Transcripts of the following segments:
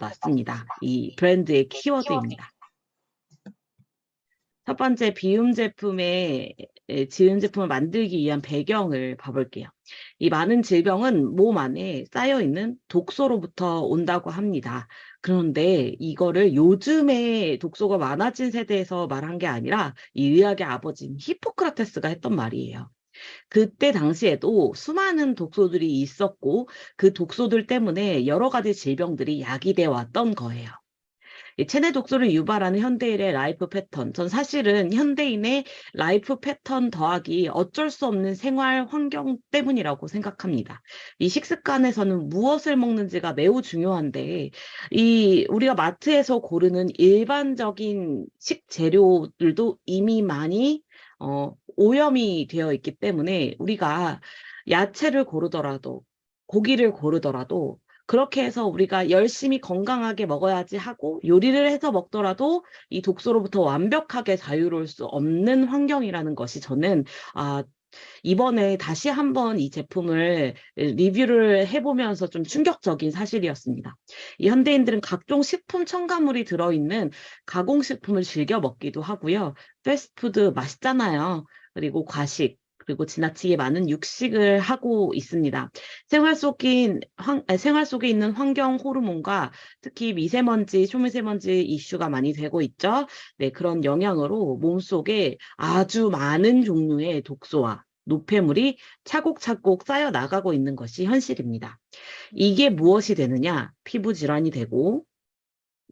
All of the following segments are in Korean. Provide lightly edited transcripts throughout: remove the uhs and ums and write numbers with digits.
났습니다. 이 브랜드의 키워드입니다. 첫 번째 지음 제품을 만들기 위한 배경을 봐볼게요. 이 많은 질병은 몸 안에 쌓여있는 독소로부터 온다고 합니다. 그런데 이거를 요즘에 독소가 많아진 세대에서 말한 게 아니라 이 의학의 아버지인 히포크라테스가 했던 말이에요. 그때 당시에도 수많은 독소들이 있었고 그 독소들 때문에 여러 가지 질병들이 야기돼 왔던 거예요. 이 체내 독소를 유발하는 현대인의 라이프 패턴. 전 사실은 현대인의 라이프 패턴 더하기 어쩔 수 없는 생활 환경 때문이라고 생각합니다. 이 식습관에서는 무엇을 먹는지가 매우 중요한데, 우리가 마트에서 고르는 일반적인 식재료들도 이미 많이 오염이 되어 있기 때문에 우리가 야채를 고르더라도 고기를 고르더라도 그렇게 해서 우리가 열심히 건강하게 먹어야지 하고 요리를 해서 먹더라도 이 독소로부터 완벽하게 자유로울 수 없는 환경이라는 것이 저는 이번에 다시 한번 이 제품을 리뷰를 해보면서 좀 충격적인 사실이었습니다. 이 현대인들은 각종 식품 첨가물이 들어있는 가공식품을 즐겨 먹기도 하고요. 패스트푸드 맛있잖아요. 그리고 과식, 그리고 지나치게 많은 육식을 하고 있습니다. 생활 속에 있는 환경 호르몬과 특히 미세먼지, 초미세먼지 이슈가 많이 되고 있죠. 네, 그런 영향으로 몸속에 아주 많은 종류의 독소와 노폐물이 차곡차곡 쌓여 나가고 있는 것이 현실입니다. 이게 무엇이 되느냐? 피부 질환이 되고,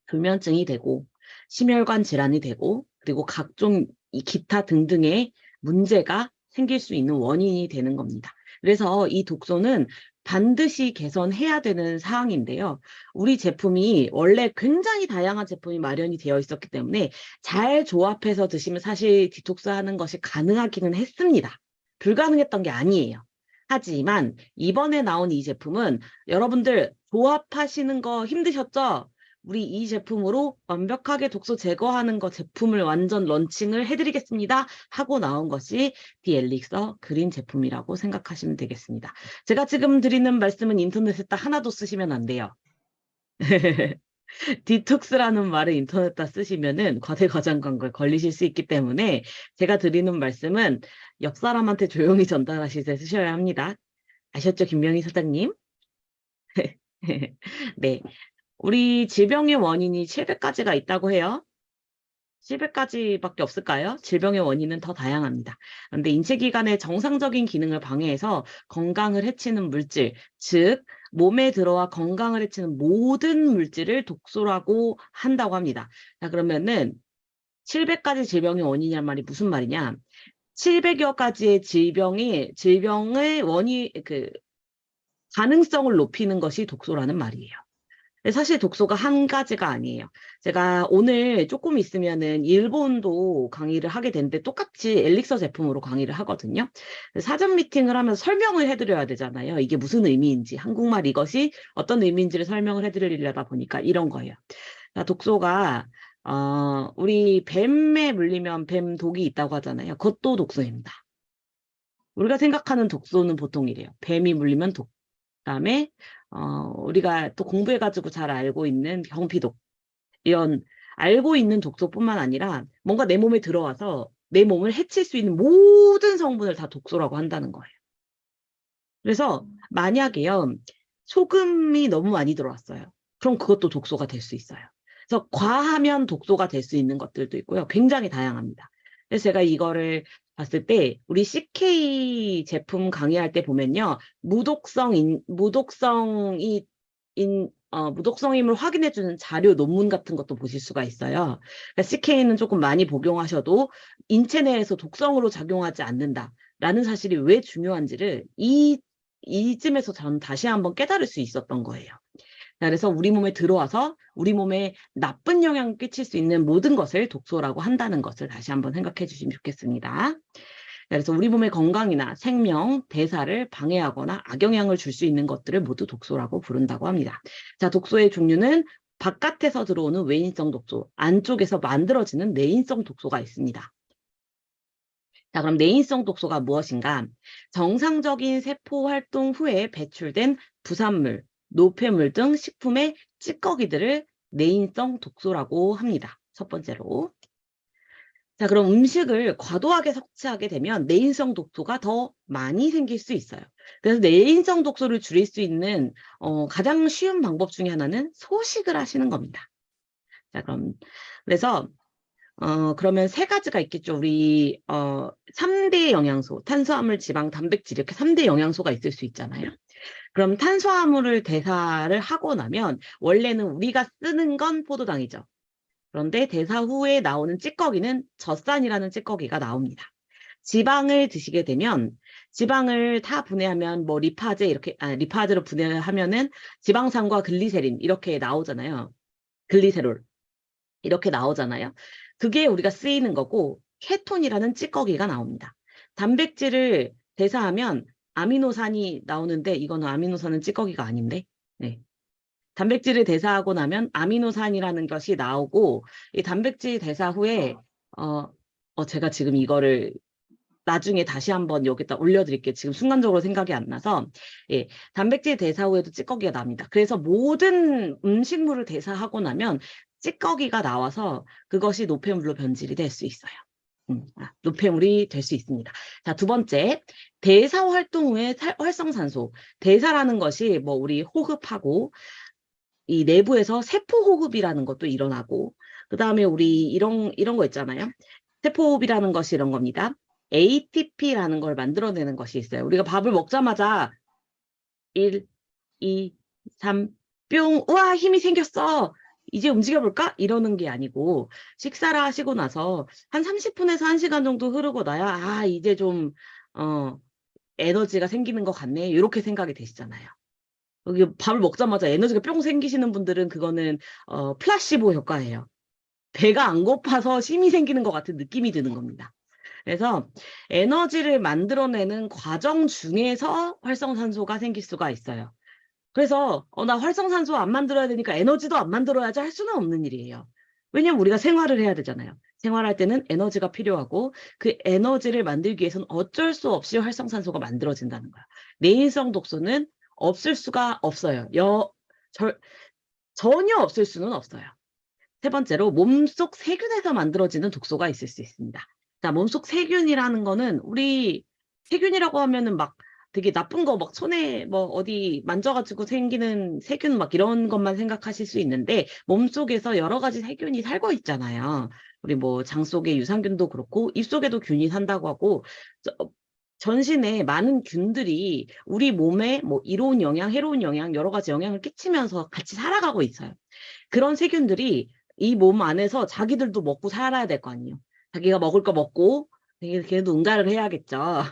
불면증이 되고, 심혈관 질환이 되고, 그리고 각종 기타 등등의 문제가 생길 수 있는 원인이 되는 겁니다. 그래서 이 독소는 반드시 개선해야 되는 사항인데요. 우리 제품이 원래 굉장히 다양한 제품이 마련이 되어 있었기 때문에 잘 조합해서 드시면 사실 디톡스 하는 것이 가능하기는 했습니다. 불가능했던 게 아니에요. 하지만 이번에 나온 이 제품은 여러분들 조합하시는 거 힘드셨죠? 우리 이 제품으로 완벽하게 독소 제거하는 거 제품을 완전 런칭을 해드리겠습니다 하고 나온 것이 디엘릭서 그린 제품이라고 생각하시면 되겠습니다. 제가 지금 드리는 말씀은 인터넷에다 하나도 쓰시면 안 돼요. 디톡스라는 말을 인터넷에다 쓰시면은 과대과장광고에 걸리실 수 있기 때문에 제가 드리는 말씀은 옆 사람한테 조용히 전달하실 때 쓰셔야 합니다. 아셨죠, 김명희 사장님? 네. 우리 질병의 원인이 700가지가 있다고 해요. 700가지밖에 없을까요? 질병의 원인은 더 다양합니다. 그런데 인체기관의 정상적인 기능을 방해해서 건강을 해치는 물질, 즉 몸에 들어와 건강을 해치는 모든 물질을 독소라고 한다고 합니다. 자, 그러면은 700가지 질병의 원인이란 말이 무슨 말이냐? 700여 가지의 질병을 가능성을 높이는 것이 독소라는 말이에요. 사실 독소가 한 가지가 아니에요. 제가 오늘 조금 있으면은 일본도 강의를 하게 되는데 똑같이 엘릭서 제품으로 강의를 하거든요. 사전 미팅을 하면서 설명을 해드려야 되잖아요. 이게 무슨 의미인지, 한국말 이것이 어떤 의미인지를 설명을 해드리려다 보니까 이런 거예요. 독소가 우리 뱀에 물리면 뱀 독이 있다고 하잖아요. 그것도 독소입니다. 우리가 생각하는 독소는 보통 이래요. 뱀이 물리면 독. 그다음에 우리가 또 공부해가지고 잘 알고 있는 경피독, 이런 알고 있는 독소뿐만 아니라 뭔가 내 몸에 들어와서 내 몸을 해칠 수 있는 모든 성분을 다 독소라고 한다는 거예요. 그래서 만약에요, 소금이 너무 많이 들어왔어요. 그럼 그것도 독소가 될 수 있어요. 그래서 과하면 독소가 될 수 있는 것들도 있고요. 굉장히 다양합니다. 그래서 제가 이거를 봤을 때 우리 CK 제품 강의할 때 보면요. 무독성임을 확인해주는 자료 논문 같은 것도 보실 수가 있어요. 그러니까 CK는 조금 많이 복용하셔도 인체 내에서 독성으로 작용하지 않는다라는 사실이 왜 중요한지를 이쯤에서 저는 다시 한번 깨달을 수 있었던 거예요. 그래서 우리 몸에 들어와서 우리 몸에 나쁜 영향을 끼칠 수 있는 모든 것을 독소라고 한다는 것을 다시 한번 생각해 주시면 좋겠습니다. 그래서 우리 몸의 건강이나 생명, 대사를 방해하거나 악영향을 줄 수 있는 것들을 모두 독소라고 부른다고 합니다. 자, 독소의 종류는 바깥에서 들어오는 외인성 독소, 안쪽에서 만들어지는 내인성 독소가 있습니다. 자, 그럼 내인성 독소가 무엇인가? 정상적인 세포 활동 후에 배출된 부산물, 노폐물 등 식품의 찌꺼기들을 내인성 독소라고 합니다. 첫 번째로. 자, 그럼 음식을 과도하게 섭취하게 되면 내인성 독소가 더 많이 생길 수 있어요. 그래서 내인성 독소를 줄일 수 있는 가장 쉬운 방법 중에 하나는 소식을 하시는 겁니다. 자, 그래서 그러면 세 가지가 있겠죠. 우리 3대 영양소, 탄수화물, 지방, 단백질 이렇게 3대 영양소가 있을 수 있잖아요. 그럼 탄수화물을 대사를 하고 나면 원래는 우리가 쓰는 건 포도당이죠. 그런데 대사 후에 나오는 찌꺼기는 젖산이라는 찌꺼기가 나옵니다. 지방을 드시게 되면 지방을 다 분해하면 뭐 리파제 이렇게 리파제로 분해하면은 지방산과 글리세린 이렇게 나오잖아요. 글리세롤 이렇게 나오잖아요. 그게 우리가 쓰이는 거고 케톤이라는 찌꺼기가 나옵니다. 단백질을 대사하면 아미노산이 나오는데 이거는 아미노산은 찌꺼기가 아닌데. 네. 단백질을 대사하고 나면 아미노산이라는 것이 나오고 이 단백질 대사 후에 제가 지금 이거를 나중에 다시 한번 여기다 올려드릴게요. 지금 순간적으로 생각이 안 나서. 예, 단백질 대사 후에도 찌꺼기가 납니다. 그래서 모든 음식물을 대사하고 나면 찌꺼기가 나와서 그것이 노폐물로 변질이 될 수 있어요. 노폐물이 될 수 있습니다. 자, 두 번째, 대사 활동 후에 활성산소. 대사라는 것이 뭐 우리 호흡하고 이 내부에서 세포호흡이라는 것도 일어나고, 그 다음에 우리 이런 거 있잖아요. 세포호흡이라는 것이 이런 겁니다. ATP라는 걸 만들어내는 것이 있어요. 우리가 밥을 먹자마자 1, 2, 3, 뿅, 우와, 힘이 생겼어. 이제 움직여볼까? 이러는 게 아니고 식사를 하시고 나서 한 30분에서 1시간 정도 흐르고 나야 이제 좀 에너지가 생기는 것 같네. 이렇게 생각이 되시잖아요. 여기 밥을 먹자마자 에너지가 뿅 생기시는 분들은 그거는 플라시보 효과예요. 배가 안 고파서 힘이 생기는 것 같은 느낌이 드는 겁니다. 그래서 에너지를 만들어내는 과정 중에서 활성산소가 생길 수가 있어요. 그래서 나 활성산소 안 만들어야 되니까 에너지도 안 만들어야지 할 수는 없는 일이에요. 왜냐면 우리가 생활을 해야 되잖아요. 생활할 때는 에너지가 필요하고 그 에너지를 만들기 위해서는 어쩔 수 없이 활성산소가 만들어진다는 거야. 내인성 독소는 없을 수가 없어요. 전혀 없을 수는 없어요. 세 번째로 몸속 세균에서 만들어지는 독소가 있을 수 있습니다. 자, 몸속 세균이라는 거는 우리 세균이라고 하면은 막 되게 나쁜 거 막 손에 뭐 어디 만져가지고 생기는 세균 막 이런 것만 생각하실 수 있는데 몸속에서 여러 가지 세균이 살고 있잖아요. 우리 뭐 장 속에 유산균도 그렇고 입 속에도 균이 산다고 하고 전신에 많은 균들이 우리 몸에 뭐 이로운 영향, 해로운 영향 여러 가지 영향을 끼치면서 같이 살아가고 있어요. 그런 세균들이 이 몸 안에서 자기들도 먹고 살아야 될 거 아니에요. 자기가 먹을 거 먹고 걔도 응가를 해야겠죠.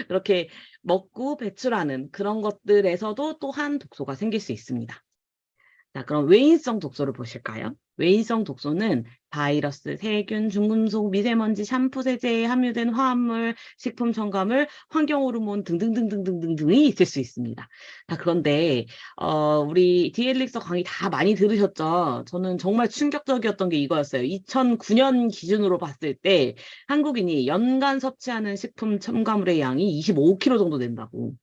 그렇게 먹고 배출하는 그런 것들에서도 또한 독소가 생길 수 있습니다. 자, 그럼 외인성 독소를 보실까요? 외인성 독소는 바이러스, 세균, 중금속, 미세먼지, 샴푸, 세제에 함유된 화합물, 식품 첨가물, 환경 호르몬 등등등등등등등이 있을 수 있습니다. 자, 그런데 우리 디엘릭서 강의 다 많이 들으셨죠? 저는 정말 충격적이었던 게 이거였어요. 2009년 기준으로 봤을 때 한국인이 연간 섭취하는 식품 첨가물의 양이 25kg 정도 된다고.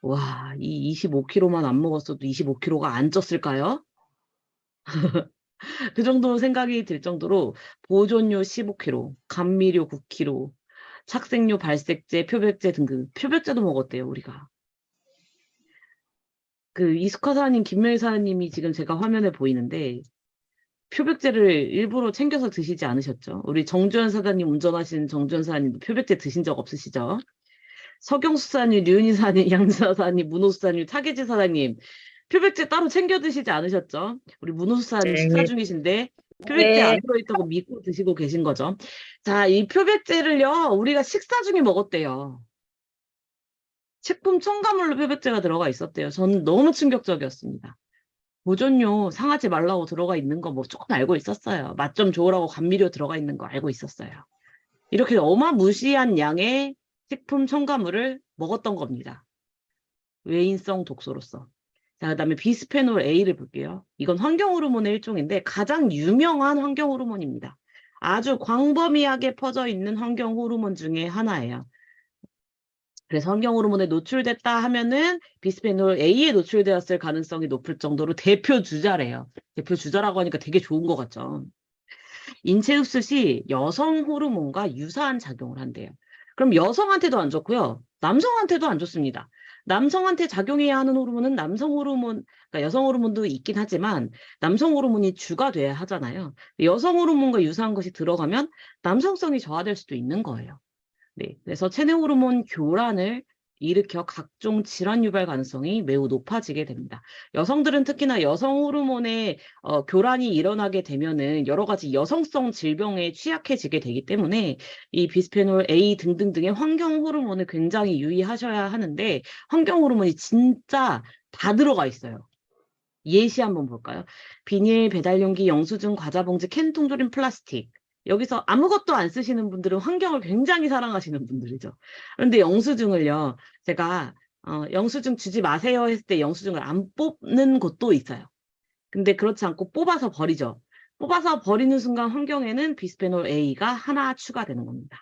와, 이 25kg만 안 먹었어도 25kg가 안 쪘을까요? 그 정도 생각이 들 정도로 보존료 15kg, 감미료 9kg, 착색료, 발색제, 표백제 등등. 표백제도 먹었대요, 우리가. 그 이스카사님, 김mel사님이 지금 제가 화면에 보이는데 표백제를 일부러 챙겨서 드시지 않으셨죠? 우리 정주현 사장님 운전하시는 정주현 사장님도 표백제 드신 적 없으시죠? 서경수 사장님, 류은희 사장님, 양지사 사장님, 문호수 사장님, 타계지 사장님 표백제 따로 챙겨 드시지 않으셨죠? 우리 문호수 사장님 식사 네, 중이신데 표백제 네, 안 들어있다고 믿고 드시고 계신 거죠. 자, 이 표백제를요, 우리가 식사 중에 먹었대요. 식품 첨가물로 표백제가 들어가 있었대요. 저는 너무 충격적이었습니다. 보존료 상하지 말라고 들어가 있는 거 뭐 조금 알고 있었어요. 맛 좀 좋으라고 감미료 들어가 있는 거 알고 있었어요. 이렇게 어마무시한 양의 식품 첨가물을 먹었던 겁니다. 외인성 독소로서. 자, 그다음에 비스페놀 A를 볼게요. 이건 환경 호르몬의 일종인데 가장 유명한 환경 호르몬입니다. 아주 광범위하게 퍼져 있는 환경 호르몬 중에 하나예요. 그래서 환경 호르몬에 노출됐다 하면은 비스페놀 A에 노출되었을 가능성이 높을 정도로 대표 주자래요. 대표 주자라고 하니까 되게 좋은 것 같죠. 인체 흡수시 여성 호르몬과 유사한 작용을 한대요. 그럼 여성한테도 안 좋고요. 남성한테도 안 좋습니다. 남성한테 작용해야 하는 호르몬은 남성 호르몬, 그러니까 여성 호르몬도 있긴 하지만 남성 호르몬이 주가 돼야 하잖아요. 여성 호르몬과 유사한 것이 들어가면 남성성이 저하될 수도 있는 거예요. 네, 그래서 체내 호르몬 교란을 일으켜 각종 질환 유발 가능성이 매우 높아지게 됩니다. 여성들은 특히나 여성 호르몬의 교란이 일어나게 되면은 여러 가지 여성성 질병에 취약해지게 되기 때문에 이 비스페놀 A 등등등의 환경 호르몬을 굉장히 유의하셔야 하는데 환경 호르몬이 진짜 다 들어가 있어요. 예시 한번 볼까요? 비닐, 배달용기, 영수증, 과자 봉지, 캔, 통조림, 플라스틱. 여기서 아무것도 안 쓰시는 분들은 환경을 굉장히 사랑하시는 분들이죠. 그런데 영수증을요, 제가 영수증 주지 마세요 했을 때 영수증을 안 뽑는 곳도 있어요. 근데 그렇지 않고 뽑아서 버리죠. 뽑아서 버리는 순간 환경에는 비스페놀 A가 하나 추가되는 겁니다.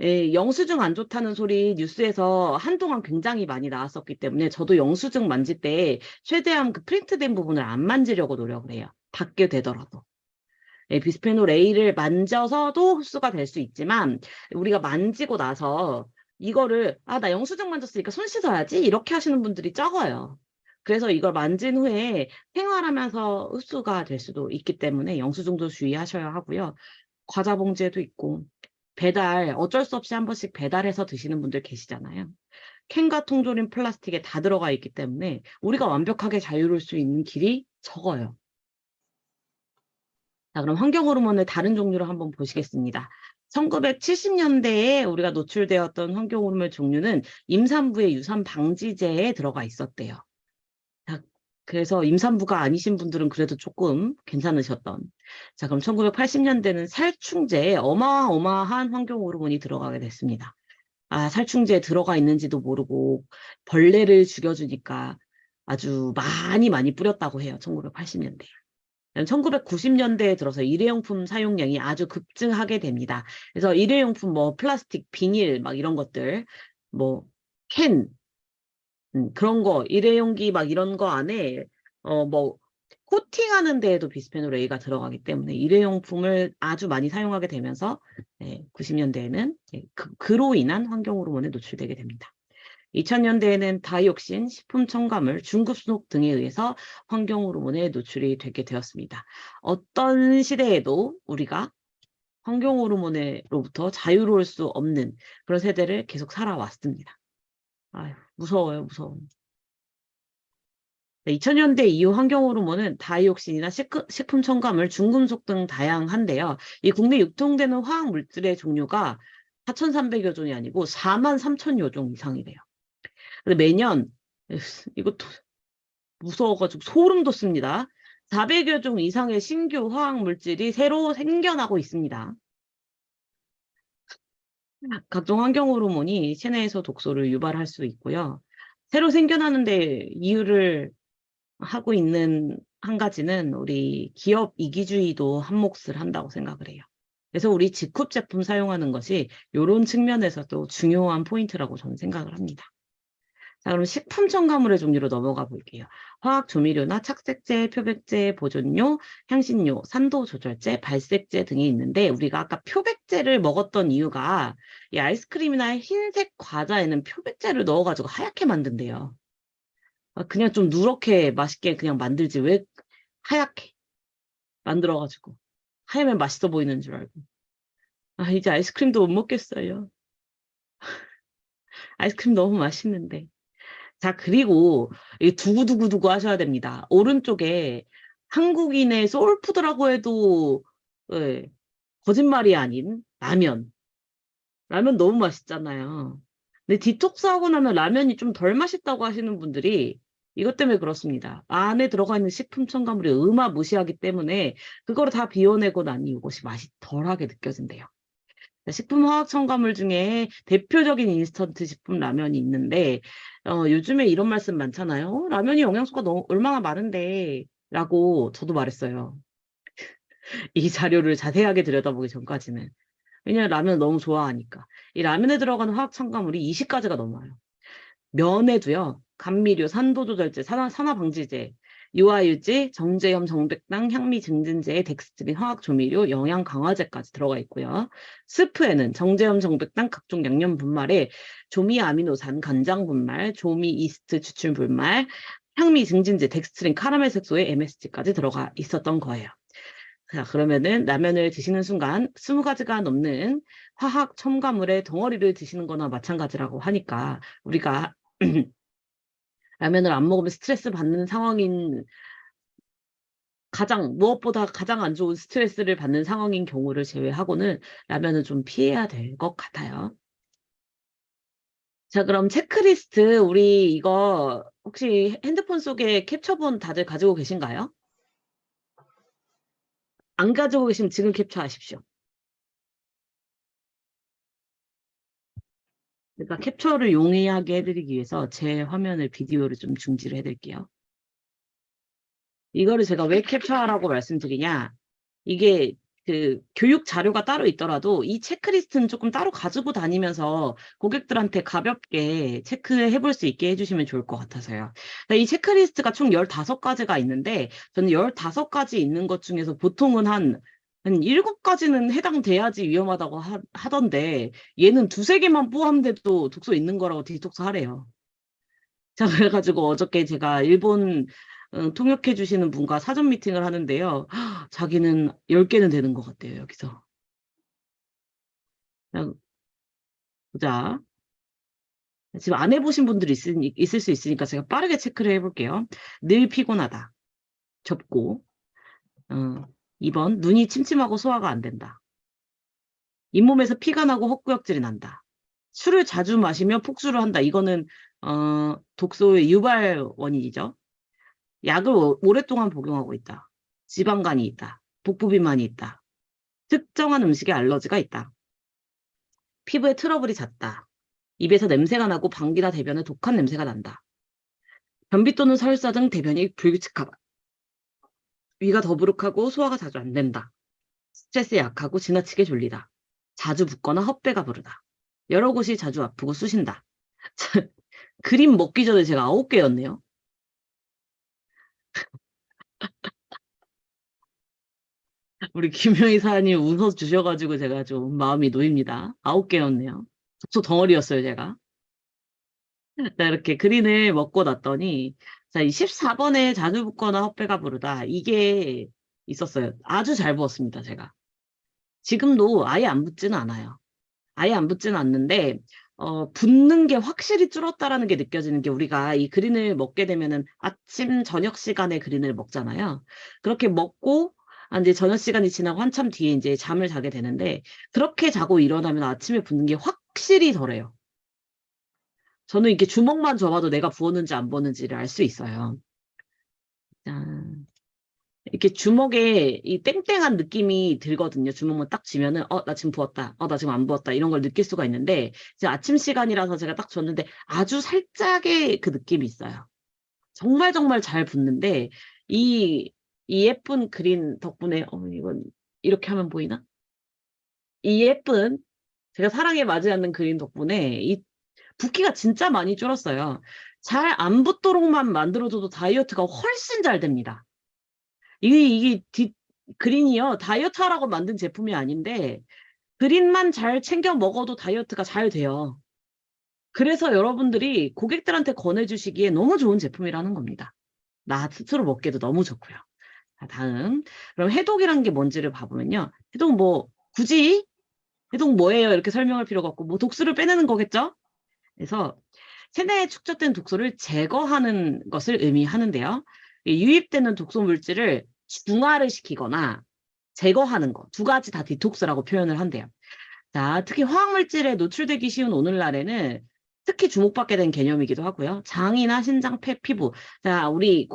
예, 영수증 안 좋다는 소리 뉴스에서 한동안 굉장히 많이 나왔었기 때문에 저도 영수증 만질 때 최대한 그 프린트된 부분을 안 만지려고 노력을 해요. 닿게 되더라도. 예, 비스페놀 A를 만져서도 흡수가 될 수 있지만 우리가 만지고 나서 이거를 나 영수증 만졌으니까 손 씻어야지 이렇게 하시는 분들이 적어요. 그래서 이걸 만진 후에 생활하면서 흡수가 될 수도 있기 때문에 영수증도 주의하셔야 하고요. 과자 봉지에도 있고 배달 어쩔 수 없이 한 번씩 배달해서 드시는 분들 계시잖아요. 캔과 통조림 플라스틱에 다 들어가 있기 때문에 우리가 완벽하게 자유로울 수 있는 길이 적어요. 자, 그럼 환경 호르몬의 다른 종류를 한번 보시겠습니다. 1970년대에 우리가 노출되었던 환경 호르몬 종류는 임산부의 유산 방지제에 들어가 있었대요. 자, 그래서 임산부가 아니신 분들은 그래도 조금 괜찮으셨던. 자, 그럼 1980년대는 살충제에 어마어마한 환경 호르몬이 들어가게 됐습니다. 살충제에 들어가 있는지도 모르고 벌레를 죽여주니까 아주 많이 뿌렸다고 해요. 1980년대. 1990년대에 들어서 일회용품 사용량이 아주 급증하게 됩니다. 그래서 일회용품 뭐 플라스틱, 비닐 막 이런 것들, 뭐 캔, 그런 거, 일회용기 막 이런 거 안에 뭐 코팅하는 데에도 비스페놀 A가 들어가기 때문에 일회용품을 아주 많이 사용하게 되면서 90년대에는 그로 인한 환경 호르몬에 노출되게 됩니다. 2000년대에는 다이옥신, 식품 첨가물, 중급속 등에 의해서 환경 호르몬에 노출이 되게 되었습니다. 어떤 시대에도 우리가 환경 호르몬으로부터 자유로울 수 없는 그런 세대를 계속 살아왔습니다. 아유, 무서워요, 무서워. 2000년대 이후 환경 호르몬은 다이옥신이나 식품 첨가물, 중금속 등 다양한데요. 이 국내 유통되는 화학 물질의 종류가 4,300여 종이 아니고 43,000여 종 이상이래요. 근데 매년 이것도 무서워가지고 소름 돋습니다. 400여 종 이상의 신규 화학 물질이 새로 생겨나고 있습니다. 각종 환경 호르몬이 체내에서 독소를 유발할 수 있고요. 새로 생겨나는데 이유를 하고 있는 한 가지는 우리 기업 이기주의도 한 몫을 한다고 생각을 해요. 그래서 우리 직흡 제품 사용하는 것이 이런 측면에서도 중요한 포인트라고 저는 생각을 합니다. 자, 그럼 식품 첨가물의 종류로 넘어가 볼게요. 화학 조미료나 착색제, 표백제, 보존료, 향신료, 산도 조절제, 발색제 등이 있는데 우리가 아까 표백제를 먹었던 이유가 이 아이스크림이나 흰색 과자에는 표백제를 넣어가지고 하얗게 만든대요. 그냥 좀 누렇게 맛있게 그냥 만들지 왜 하얗게 만들어가지고 하얘면 맛있어 보이는 줄 알고. 이제 아이스크림도 못 먹겠어요. 아이스크림 너무 맛있는데. 자, 그리고 이 두구두구두구 하셔야 됩니다. 오른쪽에 한국인의 소울푸드라고 해도 예, 거짓말이 아닌 라면. 라면 너무 맛있잖아요. 근데 디톡스하고 나면 라면이 좀 덜 맛있다고 하시는 분들이 이것 때문에 그렇습니다. 안에 들어가 있는 식품 첨가물이 무시하기 때문에 그거를 다 비워내고 나니 이것이 맛이 덜하게 느껴진대요. 식품 화학 첨가물 중에 대표적인 인스턴트 식품 라면이 있는데 요즘에 이런 말씀 많잖아요. 라면이 영양소가 얼마나 많은데 라고 저도 말했어요. 이 자료를 자세하게 들여다보기 전까지는. 왜냐면 라면을 너무 좋아하니까. 이 라면에 들어가는 화학 첨가물이 20가지가 넘어요. 면에도요, 감미료, 산도조절제, 산화방지제, 유아유지, 정제염, 정백당, 향미 증진제, 덱스트린, 화학조미료, 영양 강화제까지 들어가 있고요. 스프에는 정제염, 정백당, 각종 양념 분말에 조미 아미노산, 간장 분말, 조미 이스트 추출 분말, 향미 증진제, 덱스트린, 카라멜 색소에 MSG까지 들어가 있었던 거예요. 자, 그러면은 라면을 드시는 순간 20가지가 넘는 화학 첨가물의 덩어리를 드시는 거나 마찬가지라고 하니까 우리가 라면을 안 먹으면 스트레스 받는 상황인 무엇보다 가장 안 좋은 스트레스를 받는 상황인 경우를 제외하고는 라면은 좀 피해야 될 것 같아요. 자, 그럼 체크리스트 우리 이거 혹시 핸드폰 속에 캡처본 다들 가지고 계신가요? 안 가지고 계시면 지금 캡처하십시오. 그러니까 캡처를 용이하게 해드리기 위해서 제 화면을 비디오를 좀 중지를 해드릴게요. 이거를 제가 왜 캡처하라고 말씀드리냐. 이게 그 교육 자료가 따로 있더라도 이 체크리스트는 조금 따로 가지고 다니면서 고객들한테 가볍게 체크해 볼 수 있게 해주시면 좋을 것 같아서요. 이 체크리스트가 총 15가지가 있는데 저는 15가지 있는 것 중에서 보통은 한 7가지는 해당돼야지 위험하다고 하던데 얘는 두세 개만 포함돼도 독소 있는 거라고 디톡스 하래요. 자, 그래가지고 어저께 제가 일본 통역해 주시는 분과 사전 미팅을 하는데요. 자기는 10개는 되는 것 같대요, 여기서. 그냥 보자. 지금 안 해보신 분들이 있을 수 있으니까 제가 빠르게 체크를 해볼게요. 늘 피곤하다. 접고. 어, 2번, 눈이 침침하고 소화가 안 된다. 잇몸에서 피가 나고 헛구역질이 난다. 술을 자주 마시며 폭주를 한다. 이거는 독소의 유발 원인이죠. 약을 오랫동안 복용하고 있다. 지방간이 있다. 복부비만이 있다. 특정한 음식에 알러지가 있다. 피부에 트러블이 잦다. 입에서 냄새가 나고 방귀나 대변에 독한 냄새가 난다. 변비 또는 설사 등 대변이 불규칙하다. 위가 더부룩하고 소화가 자주 안 된다. 스트레스에 약하고 지나치게 졸리다. 자주 붓거나 헛배가 부르다. 여러 곳이 자주 아프고 쑤신다. 그림 먹기 전에 제가 9개였네요. 우리 김효희 사장님 웃어주셔가지고 제가 좀 마음이 놓입니다. 9개였네요. 독소 덩어리였어요, 제가. 자, 이렇게 그린을 먹고 났더니, 자, 이 14번에 자주 붓거나 헛배가 부르다. 이게 있었어요. 아주 잘 부었습니다, 제가. 지금도 아예 안 붓지는 않아요. 아예 안 붓지는 않는데, 붓는 게 확실히 줄었다라는 게 느껴지는 게 우리가 이 그린을 먹게 되면은 아침, 저녁 시간에 그린을 먹잖아요. 그렇게 먹고, 이제 저녁 시간이 지나고 한참 뒤에 이제 잠을 자게 되는데, 그렇게 자고 일어나면 아침에 붓는 게 확실히 덜해요. 저는 이게 주먹만 줘봐도 내가 부었는지 안 부었는지를 알 수 있어요. 짠. 이렇게 주먹에 이 땡땡한 느낌이 들거든요. 주먹만 딱 쥐면은, 나 지금 부었다. 나 지금 안 부었다. 이런 걸 느낄 수가 있는데, 이제 아침 시간이라서 제가 딱 줬는데 아주 살짝의 그 느낌이 있어요. 정말 정말 잘 붙는데, 이, 이 예쁜 그린 덕분에, 이건 이렇게 하면 보이나? 이 예쁜, 제가 사랑에 맞지 않는 그린 덕분에 이 붓기가 진짜 많이 줄었어요. 잘 안 붙도록만 만들어줘도 다이어트가 훨씬 잘 됩니다. 이게 그린이요. 다이어트 하라고 만든 제품이 아닌데, 그린만 잘 챙겨 먹어도 다이어트가 잘 돼요. 그래서 여러분들이 고객들한테 권해주시기에 너무 좋은 제품이라는 겁니다. 나 스스로 먹기도 너무 좋고요. 자, 다음. 그럼 해독이란 게 뭔지를 봐보면요. 해독 굳이 해독 뭐예요? 이렇게 설명할 필요가 없고, 독소를 빼내는 거겠죠? 그래서 체내에 축적된 독소를 제거하는 것을 의미하는데요. 유입되는 독소 물질을 중화를 시키거나 제거하는 거, 두 가지 다 디톡스라고 표현을 한대요. 자, 특히 화학물질에 노출되기 쉬운 오늘날에는 특히 주목받게 된 개념이기도 하고요. 장이나 신장, 폐, 피부. 자, 우리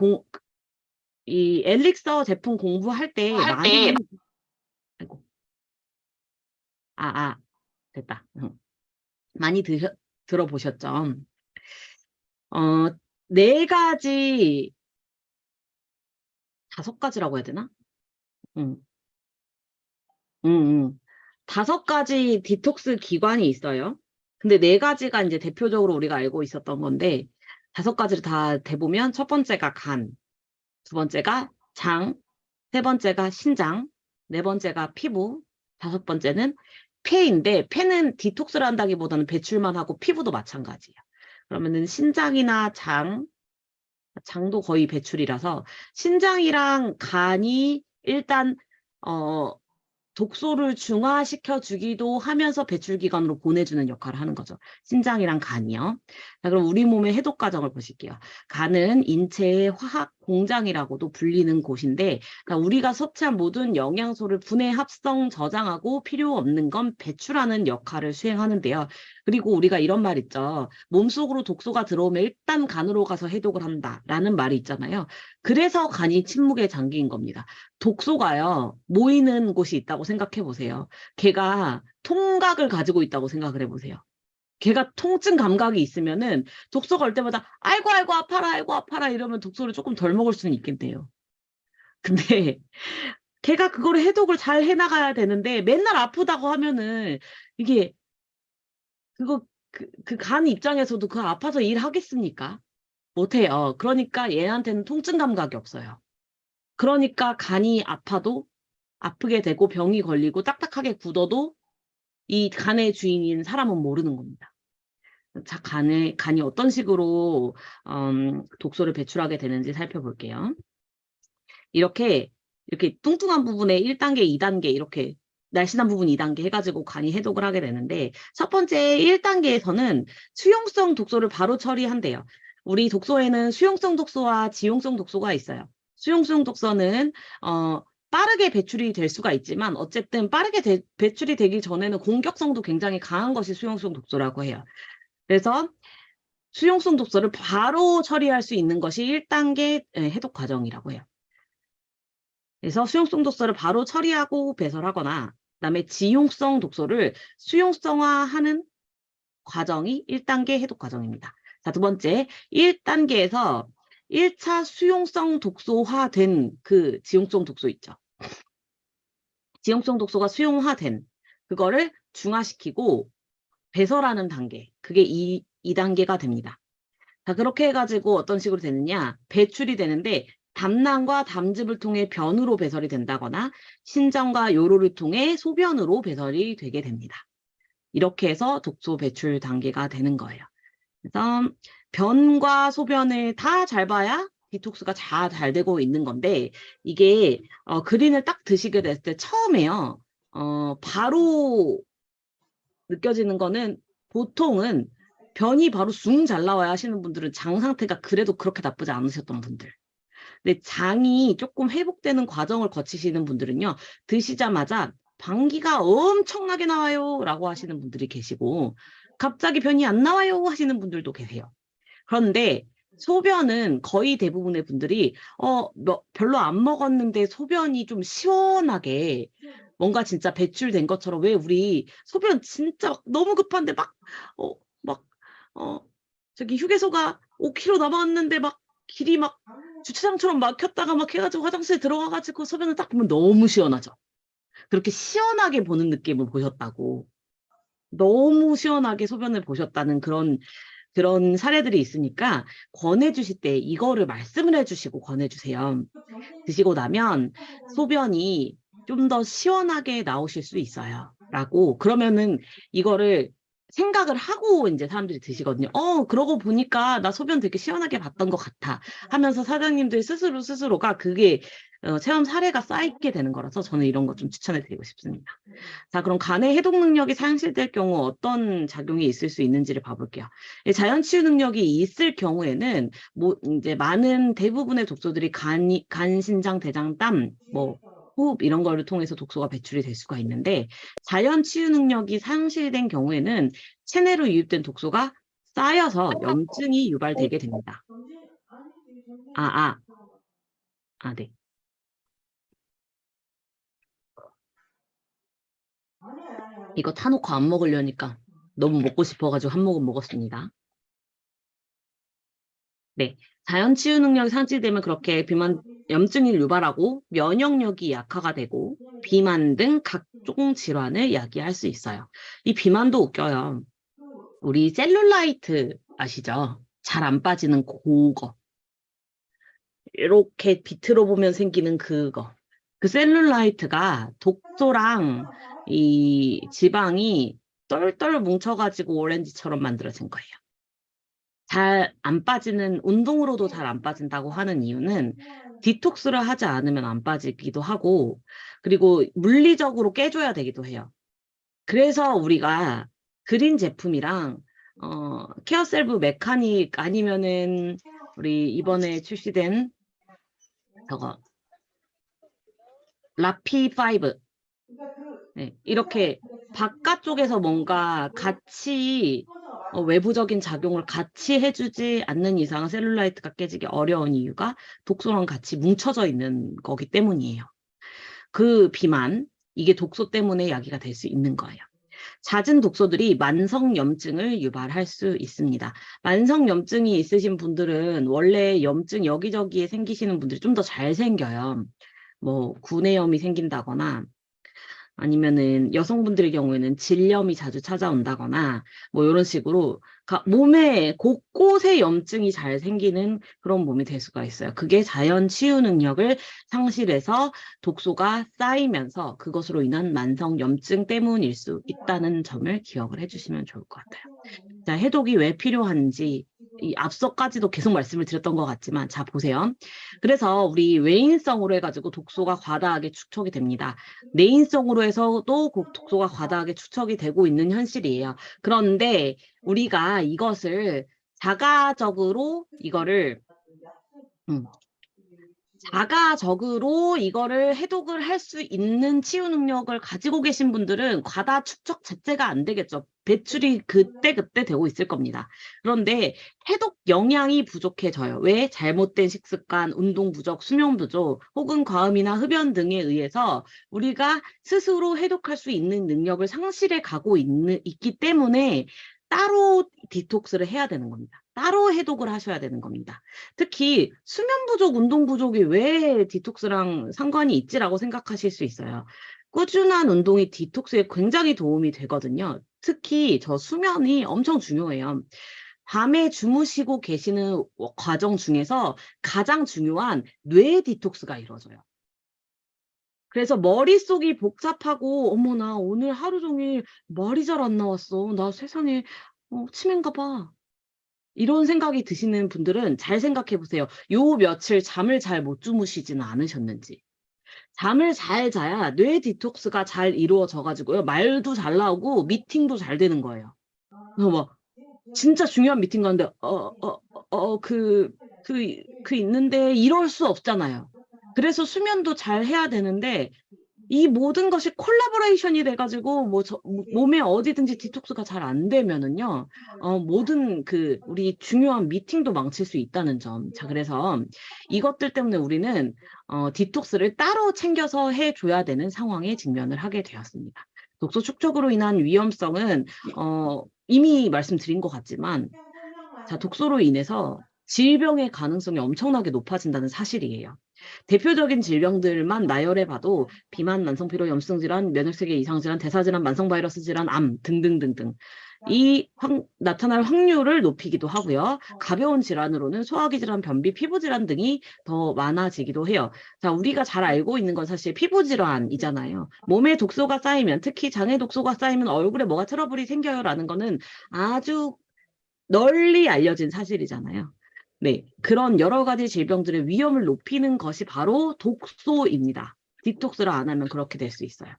이 엘릭서 제품 공부할 때 할 때, 많이, 아이고, 아, 됐다. 많이 들어보셨죠? 어, 네 가지, 5가지라고 해야 되나? 응, 응, 응. 5가지 디톡스 기관이 있어요. 근데 4가지가 이제 대표적으로 우리가 알고 있었던 건데 5가지를 다 대보면 첫 번째가 간, 두 번째가 장, 세 번째가 신장, 네 번째가 피부, 5번째는 폐인데 폐는 디톡스를 한다기보다는 배출만 하고 피부도 마찬가지예요. 그러면은 신장이나 장도 거의 배출이라서 신장이랑 간이 일단 독소를 중화시켜 주기도 하면서 배출기관으로 보내주는 역할을 하는 거죠. 신장이랑 간이요. 자, 그럼 우리 몸의 해독 과정을 보실게요. 간은 인체의 화학 공장이라고도 불리는 곳인데, 그러니까 우리가 섭취한 모든 영양소를 분해, 합성, 저장하고 필요 없는 건 배출하는 역할을 수행하는데요. 그리고 우리가 이런 말 있죠. 몸속으로 독소가 들어오면 일단 간으로 가서 해독을 한다라는 말이 있잖아요. 그래서 간이 침묵의 장기인 겁니다. 독소가요, 모이는 곳이 있다고 생각해 보세요. 걔가 통각을 가지고 있다고 생각을 해 보세요. 걔가 통증 감각이 있으면은 독소가 올 때마다 아이고 아이고 아파라 아이고 아파라 이러면 독소를 조금 덜 먹을 수는 있겠네요. 근데 걔가 그거를 해독을 잘 해나가야 되는데 맨날 아프다고 하면은 이게 그거 그 간 입장에서도 그 아파서 일하겠습니까? 못해요. 그러니까 얘한테는 통증 감각이 없어요. 그러니까 간이 아파도 아프게 되고 병이 걸리고 딱딱하게 굳어도 이 간의 주인인 사람은 모르는 겁니다. 자, 간이 어떤 식으로 독소를 배출하게 되는지 살펴볼게요. 이렇게 뚱뚱한 부분에 1단계, 2단계 이렇게 날씬한 부분 2단계 해가지고 간이 해독을 하게 되는데 첫 번째 1단계에서는 수용성 독소를 바로 처리한대요. 우리 독소에는 수용성 독소와 지용성 독소가 있어요. 수용성 독소는 빠르게 배출이 될 수가 있지만 어쨌든 빠르게 배출이 되기 전에는 공격성도 굉장히 강한 것이 수용성 독소라고 해요. 그래서 수용성 독소를 바로 처리할 수 있는 것이 1단계 해독 과정이라고 해요. 그래서 수용성 독소를 바로 처리하고 배설하거나 그다음에 지용성 독소를 수용성화하는 과정이 1단계 해독 과정입니다. 자, 두 번째 1단계에서 1차 수용성 독소화된 그 지용성 독소 있죠. 지용성 독소가 수용화된 그거를 중화시키고 배설하는 단계, 그게 2단계가 됩니다. 자, 그렇게 해가지고 어떤 식으로 되느냐, 배출이 되는데 담낭과 담즙을 통해 변으로 배설이 된다거나 신장과 요로를 통해 소변으로 배설이 되게 됩니다. 이렇게 해서 독소 배출 단계가 되는 거예요. 그래서 변과 소변을 다 잘 봐야 디톡스가 잘 되고 있는 건데 이게 그린을 딱 드시게 됐을 때 처음에요. 바로 느껴지는 거는 보통은 변이 바로 쑥 잘 나와야 하시는 분들은 장 상태가 그래도 그렇게 나쁘지 않으셨던 분들. 근데 장이 조금 회복되는 과정을 거치시는 분들은요. 드시자마자 방귀가 엄청나게 나와요 라고 하시는 분들이 계시고 갑자기 변이 안 나와요 하시는 분들도 계세요. 그런데 소변은 거의 대부분의 분들이 별로 안 먹었는데 소변이 좀 시원하게 뭔가 진짜 배출된 것처럼 왜 우리 소변 진짜 너무 급한데 저기 휴게소가 5km 남았는데 막 길이 막 주차장처럼 막혔다가 막 해가지고 화장실에 들어가가지고 소변을 딱 보면 너무 시원하죠. 그렇게 시원하게 보는 느낌을 보셨다고. 너무 시원하게 소변을 보셨다는 그런 사례들이 있으니까 권해주실 때 이거를 말씀을 해주시고 권해주세요. 드시고 나면 소변이 좀 더 시원하게 나오실 수 있어요. 라고 그러면은 이거를 생각을 하고 이제 사람들이 드시거든요. 그러고 보니까 나 소변 되게 시원하게 봤던 것 같아 하면서 사장님들 스스로가 그게 체험 사례가 쌓이게 되는 거라서 저는 이런 거 좀 추천해 드리고 싶습니다. 자, 그럼 간의 해독 능력이 상실될 경우 어떤 작용이 있을 수 있는지를 봐볼게요. 자연 치유 능력이 있을 경우에는 이제 많은 대부분의 독소들이 간, 신장, 대장, 땀, 호흡 이런 거를 통해서 독소가 배출이 될 수가 있는데 자연 치유 능력이 상실된 경우에는 체내로 유입된 독소가 쌓여서 염증이 유발되게 됩니다. 네. 이거 타놓고 안 먹으려니까 너무 먹고 싶어가지고 한 모금 먹었습니다. 네. 자연 치유 능력이 상실되면 그렇게 염증이 유발하고 면역력이 약화가 되고 비만 등 각종 질환을 야기할 수 있어요. 이 비만도 웃겨요. 우리 셀룰라이트 아시죠? 잘 안 빠지는 그거. 이렇게 빛으로 보면 생기는 그거. 그 셀룰라이트가 독소랑 이 지방이 똘똘 뭉쳐가지고 오렌지처럼 만들어진 거예요. 잘 안 빠지는, 운동으로도 잘 안 빠진다고 하는 이유는 디톡스를 하지 않으면 안 빠지기도 하고, 그리고 물리적으로 깨줘야 되기도 해요. 그래서 우리가 그린 제품이랑 케어셀프 메카닉 아니면은 우리 이번에 출시된 저거 라피5 네, 이렇게 바깥쪽에서 뭔가 같이 외부적인 작용을 같이 해주지 않는 이상 셀룰라이트가 깨지기 어려운 이유가 독소랑 같이 뭉쳐져 있는 거기 때문이에요. 그 비만, 이게 독소 때문에 야기가 될 수 있는 거예요. 잦은 독소들이 만성염증을 유발할 수 있습니다. 만성염증이 있으신 분들은 원래 염증 여기저기에 생기시는 분들이 좀 더 잘 생겨요. 뭐 구내염이 생긴다거나 아니면은 여성분들의 경우에는 질염이 자주 찾아온다거나 뭐 이런 식으로 몸에 곳곳에 염증이 잘 생기는 그런 몸이 될 수가 있어요. 그게 자연 치유 능력을 상실해서 독소가 쌓이면서 그것으로 인한 만성 염증 때문일 수 있다는 점을 기억을 해주시면 좋을 것 같아요. 자, 해독이 왜 필요한지 이 앞서까지도 계속 말씀을 드렸던 것 같지만 자 보세요. 그래서 우리 외인성으로 해가지고 독소가 과다하게 축적이 됩니다. 내인성으로 해서도 독소가 과다하게 축적이 되고 있는 현실이에요. 그런데 우리가 이것을 자가적으로 이거를 자가적으로 이거를 해독을 할 수 있는 치유 능력을 가지고 계신 분들은 과다 축적 자체가 안 되겠죠. 배출이 그때그때 되고 있을 겁니다. 그런데 해독 영양이 부족해져요. 왜? 잘못된 식습관, 운동 부족, 수면 부족, 혹은 과음이나 흡연 등에 의해서 우리가 스스로 해독할 수 있는 능력을 상실해 가고 있기 때문에 따로 디톡스를 해야 되는 겁니다. 따로 해독을 하셔야 되는 겁니다. 특히 수면 부족, 운동 부족이 왜 디톡스랑 상관이 있지라고 생각하실 수 있어요. 꾸준한 운동이 디톡스에 굉장히 도움이 되거든요. 특히 저 수면이 엄청 중요해요. 밤에 주무시고 계시는 과정 중에서 가장 중요한 뇌 디톡스가 이루어져요. 그래서 머릿속이 복잡하고 어머 나 오늘 하루 종일 말이 잘 안 나왔어. 나 세상에 치매인가 봐. 이런 생각이 드시는 분들은 잘 생각해 보세요. 요 며칠 잠을 잘 못 주무시지는 않으셨는지. 잠을 잘 자야 뇌 디톡스가 잘 이루어져 가지고요. 말도 잘 나오고 미팅도 잘 되는 거예요. 그래서 막 진짜 중요한 미팅 가는데 있는데 이럴 수 없잖아요. 그래서 수면도 잘 해야 되는데 이 모든 것이 콜라보레이션이 돼 가지고 몸에 어디든지 디톡스가 잘 안 되면은요. 모든 우리 중요한 미팅도 망칠 수 있다는 점. 자, 그래서 이것들 때문에 우리는 디톡스를 따로 챙겨서 해 줘야 되는 상황에 직면을 하게 되었습니다. 독소 축적으로 인한 위험성은 이미 말씀드린 것 같지만 자, 독소로 인해서 질병의 가능성이 엄청나게 높아진다는 사실이에요. 대표적인 질병들만 나열해 봐도 비만, 만성피로, 염증질환, 면역세계 이상질환, 대사질환, 만성바이러스 질환, 암 등등등등. 나타날 확률을 높이기도 하고요. 가벼운 질환으로는 소화기 질환, 변비, 피부 질환 등이 더 많아지기도 해요. 자, 우리가 잘 알고 있는 건 사실 피부 질환이잖아요. 몸에 독소가 쌓이면, 특히 장에 독소가 쌓이면 얼굴에 뭐가 트러블이 생겨요라는 거는 아주 널리 알려진 사실이잖아요. 네, 그런 여러 가지 질병들의 위험을 높이는 것이 바로 독소입니다. 디톡스를 안 하면 그렇게 될 수 있어요.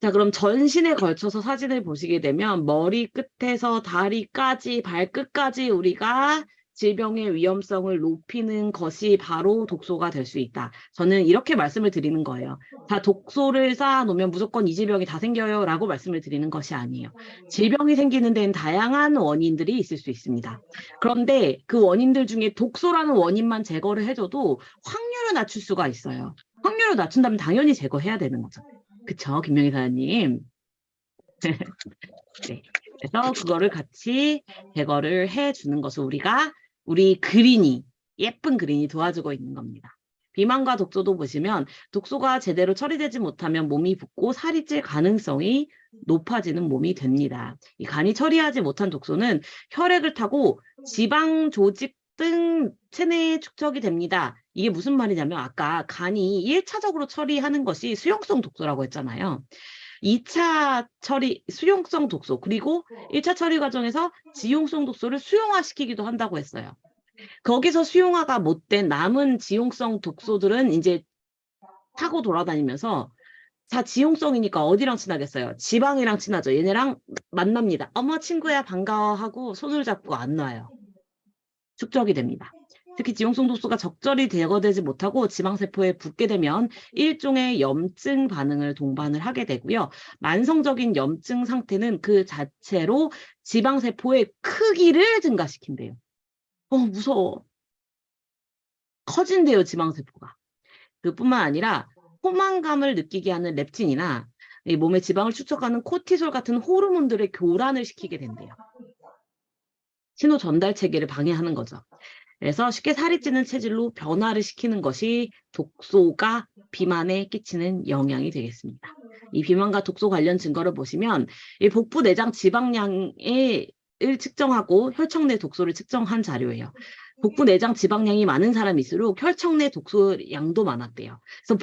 자, 그럼 전신에 걸쳐서 사진을 보시게 되면 머리 끝에서 다리까지 발끝까지 우리가 질병의 위험성을 높이는 것이 바로 독소가 될 수 있다. 저는 이렇게 말씀을 드리는 거예요. 다 독소를 쌓아놓으면 무조건 이 질병이 다 생겨요 라고 말씀을 드리는 것이 아니에요. 질병이 생기는 데는 다양한 원인들이 있을 수 있습니다. 그런데 그 원인들 중에 독소라는 원인만 제거를 해줘도 확률을 낮출 수가 있어요. 확률을 낮춘다면 당연히 제거해야 되는 거죠. 그쵸, 김명희 사장님. 네. 그래서 그거를 같이 제거를 해주는 것을 우리 그린이, 예쁜 그린이 도와주고 있는 겁니다. 비만과 독소도 보시면 독소가 제대로 처리되지 못하면 몸이 붓고 살이 찔 가능성이 높아지는 몸이 됩니다. 이 간이 처리하지 못한 독소는 혈액을 타고 지방 조직 등 체내에 축적이 됩니다. 이게 무슨 말이냐면 아까 간이 1차적으로 처리하는 것이 수용성 독소라고 했잖아요. 2차 처리, 수용성 독소, 그리고 1차 처리 과정에서 지용성 독소를 수용화시키기도 한다고 했어요. 거기서 수용화가 못된 남은 지용성 독소들은 이제 타고 돌아다니면서 자, 지용성이니까 어디랑 친하겠어요? 지방이랑 친하죠. 얘네랑 만납니다. 어머, 친구야, 반가워 하고 손을 잡고 안 놔요. 축적이 됩니다. 특히 지용성 독소가 적절히 제거되지 못하고 지방세포에 붙게 되면 일종의 염증 반응을 동반을 하게 되고요. 만성적인 염증 상태는 그 자체로 지방세포의 크기를 증가시킨대요. 무서워. 커진대요, 지방세포가. 그뿐만 아니라 포만감을 느끼게 하는 렙틴이나 이 몸에 지방을 축적하는 코티솔 같은 호르몬들의 교란을 시키게 된대요. 신호 전달 체계를 방해하는 거죠. 그래서 쉽게 살이 찌는 체질로 변화를 시키는 것이 독소가 비만에 끼치는 영향이 되겠습니다. 이 비만과 독소 관련 증거를 보시면 이 복부 내장 지방량을 측정하고 혈청 내 독소를 측정한 자료예요. 복부 내장 지방량이 많은 사람일수록 혈청 내 독소 양도 많았대요. 그래서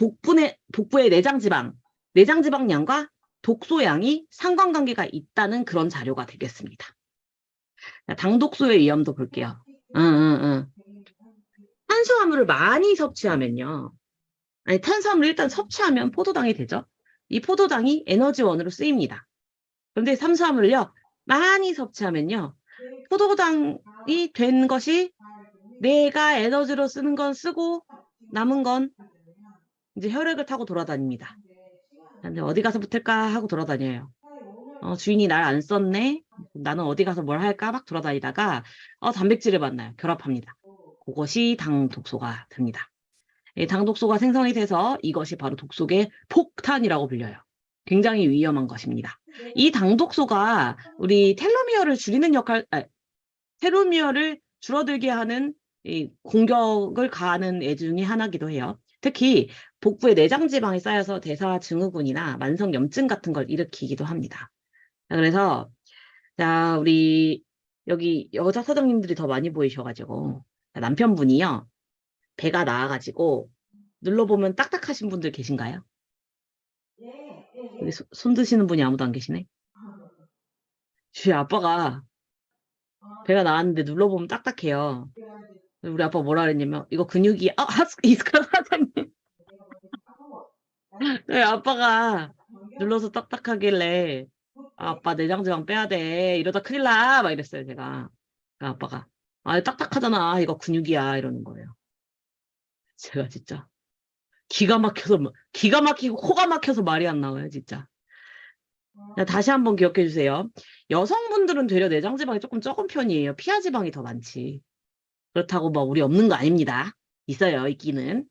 복부의 내장 지방량과 독소양이 상관관계가 있다는 그런 자료가 되겠습니다. 당독소의 위험도 볼게요. 탄수화물을 많이 섭취하면요. 아니, 탄수화물을 일단 섭취하면 포도당이 되죠. 이 포도당이 에너지원으로 쓰입니다. 그런데 탄수화물을요, 많이 섭취하면요, 포도당이 된 것이 내가 에너지로 쓰는 건 쓰고 남은 건 이제 혈액을 타고 돌아다닙니다. 근데 어디 가서 붙을까 하고 돌아다녀요. 주인이 날 안 썼네? 나는 어디 가서 뭘 할까? 막 돌아다니다가 단백질을 만나요. 결합합니다. 그것이 당독소가 됩니다. 당독소가 생성이 돼서 이것이 바로 독소의 폭탄이라고 불려요. 굉장히 위험한 것입니다. 이 당독소가 우리 텔로미어를 텔로미어를 줄어들게 하는 이 공격을 가하는 애 중에 하나기도 해요. 특히 복부에 내장지방이 쌓여서 대사증후군이나 만성염증 같은 걸 일으키기도 합니다. 그래서 자, 우리 여기 여자 사장님들이 더 많이 보이셔가지고 남편분이요. 배가 나와가지고 눌러보면 딱딱하신 분들 계신가요? 여기 손 드시는 분이 아무도 안 계시네. 저희 아빠가 배가 나왔는데 눌러보면 딱딱해요. 우리 아빠 뭐라 그랬냐면 이거 근육이 이스카 사장님. 저희 아빠가 눌러서 딱딱하길래 아빠 내장지방 빼야 돼. 이러다 큰일 나. 막 이랬어요, 제가. 아빠가 딱딱하잖아. 이거 근육이야. 이러는 거예요. 제가 진짜 기가 막히고 코가 막혀서 말이 안 나와요, 진짜. 다시 한번 기억해 주세요. 여성분들은 되려 내장지방이 조금 적은 편이에요. 피하지방이 더 많지. 그렇다고 뭐 우리 없는 거 아닙니다. 있어요, 있기는.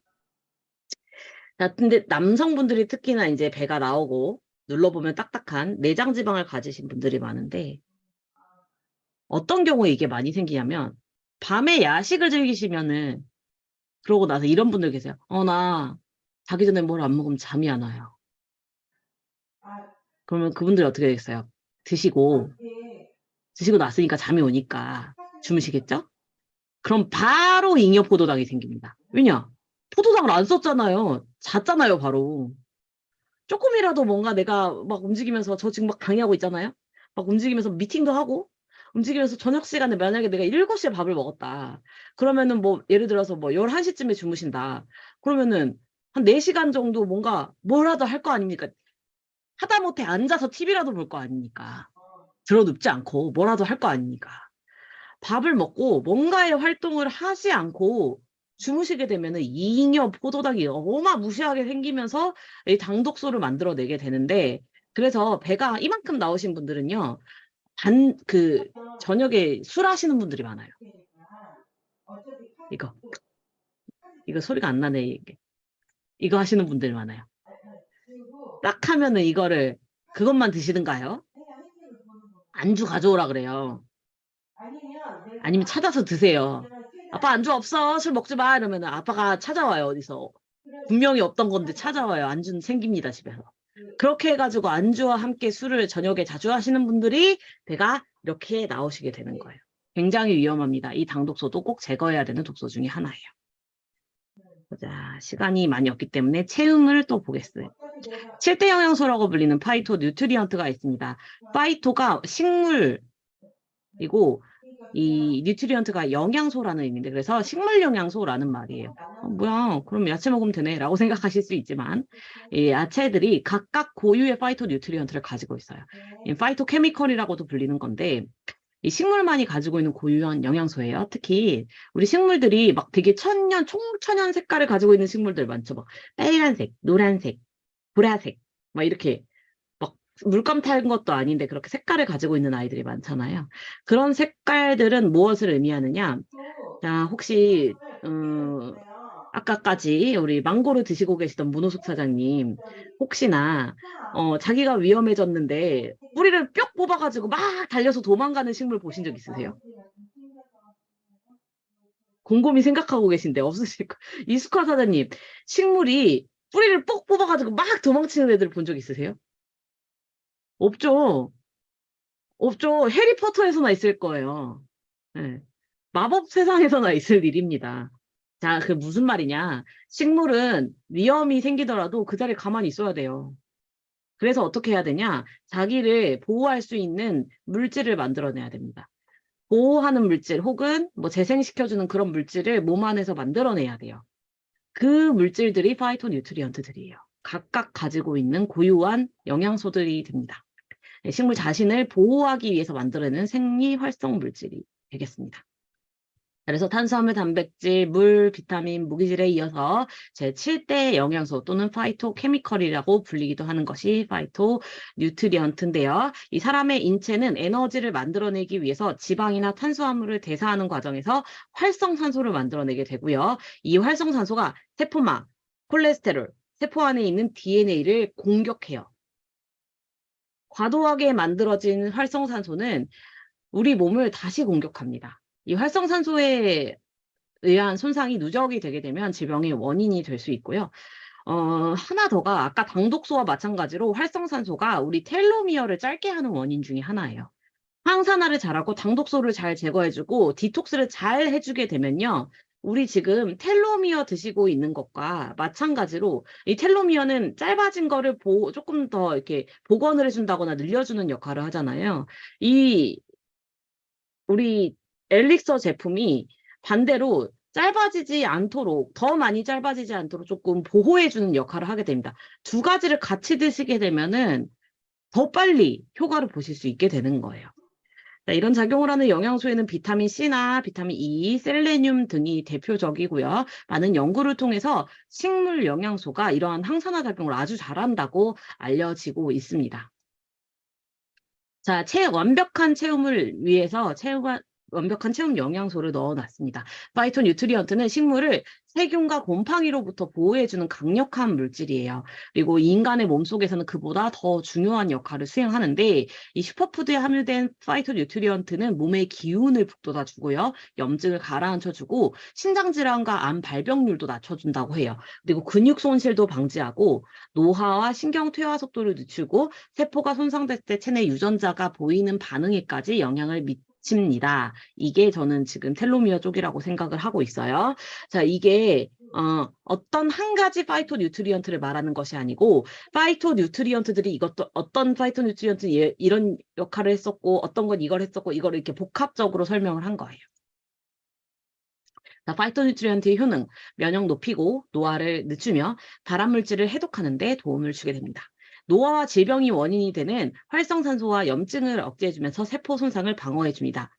자, 근데 남성분들이 특히나 이제 배가 나오고 눌러보면 딱딱한 내장지방을 가지신 분들이 많은데 어떤 경우에 이게 많이 생기냐면 밤에 야식을 즐기시면은 그러고 나서 이런 분들 계세요. 나 자기 전에 뭘 안 먹으면 잠이 안 와요. 그러면 그분들이 어떻게 되겠어요? 드시고 났으니까 잠이 오니까 주무시겠죠? 그럼 바로 잉여포도당이 생깁니다. 왜냐? 포도당을 안 썼잖아요. 잤잖아요, 바로. 조금이라도 뭔가 내가 막 움직이면서 저 지금 막 강의하고 있잖아요. 막 움직이면서 미팅도 하고 움직이면서 저녁 시간에 만약에 내가 7시에 밥을 먹었다. 그러면은 뭐 예를 들어서 뭐 11시쯤에 주무신다. 그러면은 한 4시간 정도 뭔가 뭐라도 할 거 아닙니까? 하다못해 앉아서 TV라도 볼 거 아닙니까? 들어 눕지 않고 뭐라도 할 거 아닙니까? 밥을 먹고 뭔가의 활동을 하지 않고 주무시게 되면은 잉여 포도당이 어마무시하게 생기면서 이 당독소를 만들어내게 되는데 그래서 배가 이만큼 나오신 분들은요. 저녁에 술 하시는 분들이 많아요. 이거 소리가 안 나네. 이거 하시는 분들이 많아요. 딱 하면은 이거를 그것만 드시든가요? 안주 가져오라 그래요. 아니면 찾아서 드세요. 아빠 안주 없어. 술 먹지 마. 이러면 아빠가 찾아와요. 어디서. 분명히 없던 건데 찾아와요. 안주는 생깁니다. 집에서. 그렇게 해가지고 안주와 함께 술을 저녁에 자주 하시는 분들이 배가 이렇게 나오시게 되는 거예요. 굉장히 위험합니다. 이 당독소도 꼭 제거해야 되는 독소 중에 하나예요. 자, 시간이 많이 없기 때문에 체음을 또 보겠어요. 7대 영양소라고 불리는 파이토 뉴트리언트가 있습니다. 파이토가 식물이고 이 뉴트리언트가 영양소라는 의미인데 그래서 식물 영양소라는 말이에요. 뭐야 그럼 야채 먹으면 되네 라고 생각하실 수 있지만 이 야채들이 각각 고유의 파이토 뉴트리언트를 가지고 있어요. 이 파이토 케미컬이라고도 불리는 건데 이 식물만이 가지고 있는 고유한 영양소예요. 특히 우리 식물들이 막 되게 총천연 색깔을 가지고 있는 식물들 많죠. 막 빨간색, 노란색, 보라색 막 이렇게 막 물감 탄 것도 아닌데 그렇게 색깔을 가지고 있는 아이들이 많잖아요. 그런 색깔들은 무엇을 의미하느냐? 자, 혹시 아까까지 우리 망고를 드시고 계시던 문호숙 사장님 혹시나 자기가 위험해졌는데 뿌리를 뿅 뽑아가지고 막 달려서 도망가는 식물 보신 적 있으세요? 곰곰이 생각하고 계신데 없으실 거. 이수카 사장님 식물이 뿌리를 뽁 뽑아가지고 막 도망치는 애들 본 적 있으세요? 없죠. 없죠. 해리포터에서나 있을 거예요. 네. 마법 세상에서나 있을 일입니다. 자, 그 무슨 말이냐. 식물은 위험이 생기더라도 그 자리에 가만히 있어야 돼요. 그래서 어떻게 해야 되냐. 자기를 보호할 수 있는 물질을 만들어내야 됩니다. 보호하는 물질 혹은 뭐 재생시켜주는 그런 물질을 몸 안에서 만들어내야 돼요. 그 물질들이 파이토뉴트리언트들이에요. 각각 가지고 있는 고유한 영양소들이 됩니다. 식물 자신을 보호하기 위해서 만들어내는 생리 활성 물질이 되겠습니다. 그래서 탄수화물, 단백질, 물, 비타민, 무기질에 이어서 제7대 영양소 또는 파이토케미컬이라고 불리기도 하는 것이 파이토뉴트리언트인데요. 이 사람의 인체는 에너지를 만들어내기 위해서 지방이나 탄수화물을 대사하는 과정에서 활성산소를 만들어내게 되고요. 이 활성산소가 세포막, 콜레스테롤, 세포 안에 있는 DNA를 공격해요. 과도하게 만들어진 활성산소는 우리 몸을 다시 공격합니다. 이 활성산소에 의한 손상이 누적이 되게 되면 질병의 원인이 될 수 있고요. 하나 더가 아까 당독소와 마찬가지로 활성산소가 우리 텔로미어를 짧게 하는 원인 중에 하나예요. 항산화를 잘하고 당독소를 잘 제거해주고 디톡스를 잘 해주게 되면요. 우리 지금 텔로미어 드시고 있는 것과 마찬가지로 이 텔로미어는 짧아진 거를 조금 더 이렇게 복원을 해준다거나 늘려주는 역할을 하잖아요. 우리 엘릭서 제품이 반대로 짧아지지 않도록 더 많이 짧아지지 않도록 조금 보호해주는 역할을 하게 됩니다. 두 가지를 같이 드시게 되면은 더 빨리 효과를 보실 수 있게 되는 거예요. 자, 이런 작용을 하는 영양소에는 비타민 C나 비타민 E, 셀레늄 등이 대표적이고요. 많은 연구를 통해서 식물 영양소가 이러한 항산화 작용을 아주 잘한다고 알려지고 있습니다. 자, 완벽한 체험을 위해서 완벽한 체험 영양소를 넣어놨습니다. 파이토뉴트리언트는 식물을 세균과 곰팡이로부터 보호해주는 강력한 물질이에요. 그리고 인간의 몸속에서는 그보다 더 중요한 역할을 수행하는데 이 슈퍼푸드에 함유된 파이토뉴트리언트는 몸의 기운을 북돋아주고요. 염증을 가라앉혀주고 신장질환과 암 발병률도 낮춰준다고 해요. 그리고 근육 손실도 방지하고 노화와 신경 퇴화 속도를 늦추고 세포가 손상됐을 때 체내 유전자가 보이는 반응에까지 영향을 미칩니다. 이게 저는 지금 텔로미어 쪽이라고 생각을 하고 있어요. 자, 이게 어떤 한 가지 파이토 뉴트리언트를 말하는 것이 아니고 파이토 뉴트리언트들이 이것도 어떤 파이토 뉴트리언트는 이런 역할을 했었고 어떤 건 이걸 했었고 이걸 이렇게 복합적으로 설명을 한 거예요. 자, 파이토뉴트리언트의 효능, 면역 높이고 노화를 늦추며 발암물질을 해독하는 데 도움을 주게 됩니다. 노화와 질병이 원인이 되는 활성산소와 염증을 억제해주면서 세포 손상을 방어해줍니다.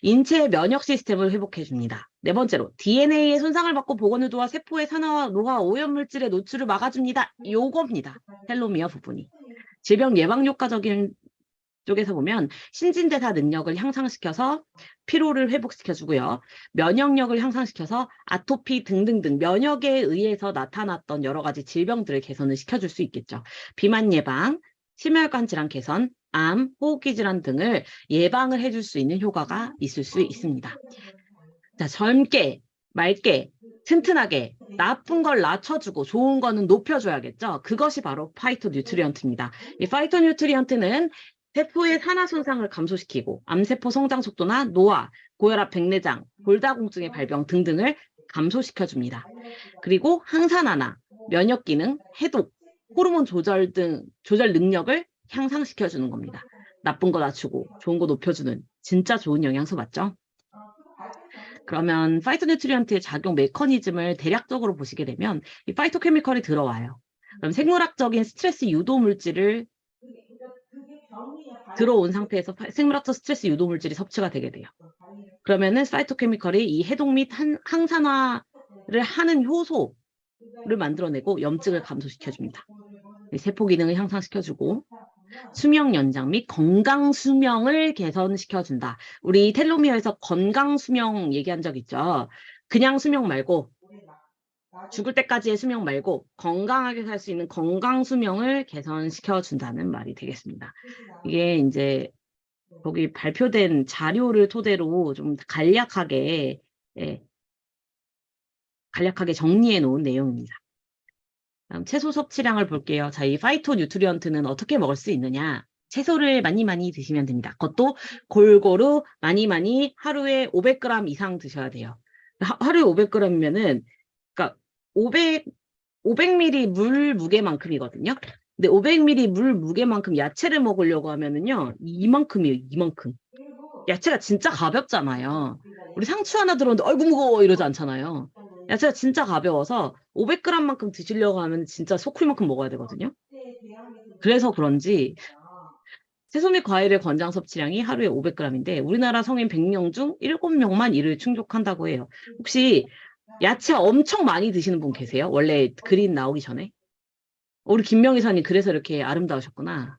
인체의 면역 시스템을 회복해줍니다. 네 번째로 DNA의 손상을 받고 복원을 도와 세포의 산화와 노화 오염물질의 노출을 막아줍니다. 요겁니다. 텔로미어 부분이. 질병 예방 효과적인 쪽에서 보면 신진대사 능력을 향상시켜서 피로를 회복시켜주고요. 면역력을 향상시켜서 아토피 등등등 면역에 의해서 나타났던 여러 가지 질병들을 개선을 시켜줄 수 있겠죠. 비만 예방, 심혈관 질환 개선, 암, 호흡기 질환 등을 예방을 해줄 수 있는 효과가 있을 수 있습니다. 자, 젊게, 맑게, 튼튼하게, 나쁜 걸 낮춰주고 좋은 거는 높여줘야겠죠? 그것이 바로 파이토 뉴트리언트입니다. 이 파이토 뉴트리언트는 세포의 산화 손상을 감소시키고 암세포 성장 속도나 노화, 고혈압, 백내장, 골다공증의 발병 등등을 감소시켜줍니다. 그리고 항산화나 면역 기능, 해독, 호르몬 조절 능력을 향상시켜주는 겁니다. 나쁜 거 낮추고 좋은 거 높여주는 진짜 좋은 영양소 맞죠? 그러면 파이토뉴트리언트의 작용 메커니즘을 대략적으로 보시게 되면 이 파이토케미컬이 들어와요. 그럼 생물학적인 스트레스 유도 물질을 들어온 상태에서 생물학적 스트레스 유도 물질이 섭취가 되게 돼요. 그러면은 파이토케미컬이 이 해독 및 항산화를 하는 효소를 만들어내고 염증을 감소시켜줍니다. 세포 기능을 향상시켜주고 수명 연장 및 건강 수명을 개선시켜준다. 우리 텔로미어에서 건강 수명 얘기한 적 있죠. 그냥 수명 말고 죽을 때까지의 수명 말고 건강하게 살 수 있는 건강 수명을 개선시켜준다는 말이 되겠습니다. 이게 이제 거기 발표된 자료를 토대로 좀 간략하게 정리해 놓은 내용입니다. 다음 채소 섭취량을 볼게요. 자, 이 파이토 뉴트리언트는 어떻게 먹을 수 있느냐? 채소를 많이 드시면 됩니다. 그것도 골고루 많이 하루에 500g 이상 드셔야 돼요. 하루에 500g이면은 그러니까 500ml 물 무게만큼이거든요. 근데 500ml 물 무게만큼 야채를 먹으려고 하면은요, 이만큼이에요, 이만큼. 야채가 진짜 가볍잖아요. 우리 상추 하나 들었는데, 아이고, 무거워, 이러지 않잖아요. 야채가 진짜 가벼워서 500g만큼 드시려고 하면 진짜 소쿠리만큼 먹어야 되거든요. 그래서 그런지 채소 및 과일의 권장 섭취량이 하루에 500g인데, 우리나라 성인 100명 중 7명만 이를 충족한다고 해요. 혹시 야채 엄청 많이 드시는 분 계세요? 원래 그린 나오기 전에? 우리 김명희 사님 그래서 이렇게 아름다우셨구나.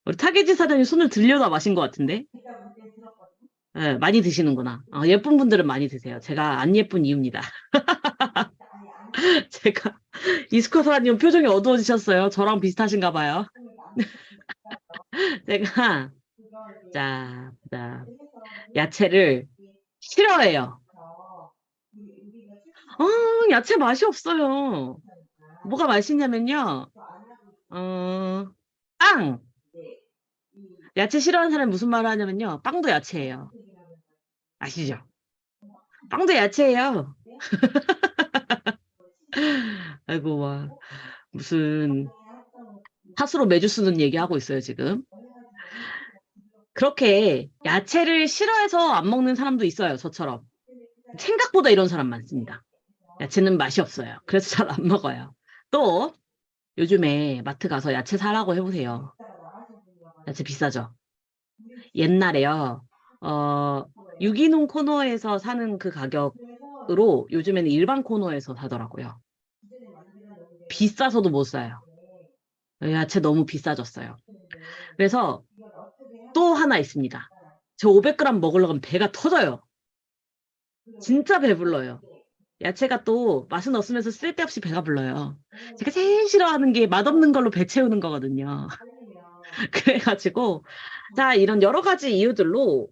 우리 타계지 사장님 손을 들려다 마신 것 같은데? 네, 많이 드시는구나. 예쁜 분들은 많이 드세요. 제가 안 예쁜 이유입니다. 제가 이스커 사장님 표정이 어두워지셨어요. 저랑 비슷하신가 봐요. 제가 자, 야채를 싫어해요. 야채 맛이 없어요. 뭐가 맛있냐면요. 빵! 야채 싫어하는 사람이 무슨 말을 하냐면요. 빵도 야채예요. 아시죠? 빵도 야채예요. 아이고, 와. 무슨 팥으로 매주 쓰는 얘기하고 있어요, 지금. 그렇게 야채를 싫어해서 안 먹는 사람도 있어요, 저처럼. 생각보다 이런 사람 많습니다. 야채는 맛이 없어요. 그래서 잘 안 먹어요. 또 요즘에 마트 가서 야채 사라고 해보세요. 야채 비싸죠? 옛날에요. 유기농 코너에서 사는 그 가격으로 요즘에는 일반 코너에서 사더라고요. 비싸서도 못 사요. 야채 너무 비싸졌어요. 그래서 또 하나 있습니다. 저 500g 먹으려고 하면 배가 터져요. 진짜 배불러요. 야채가 또 맛은 없으면서 쓸데없이 배가 불러요. 제가 제일 싫어하는 게 맛없는 걸로 배 채우는 거거든요. 그래가지고 자, 이런 여러 가지 이유들로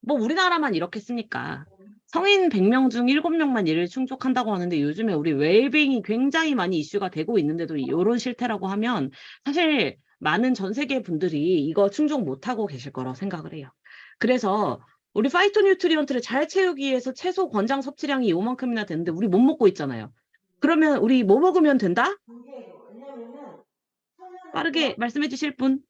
뭐 우리나라만 이렇게 쓰니까 성인 100명 중 7명만 이를 충족한다고 하는데 요즘에 우리 웰빙이 굉장히 많이 이슈가 되고 있는데도 이런 실태라고 하면 사실 많은 전 세계 분들이 이거 충족 못하고 계실 거라고 생각을 해요. 그래서 우리 파이토뉴트리언트를 잘 채우기 위해서 채소 권장 섭취량이 요만큼이나 되는데 우리 못 먹고 있잖아요. 그러면 우리 뭐 먹으면 된다? 빠르게 말씀해 주실 분?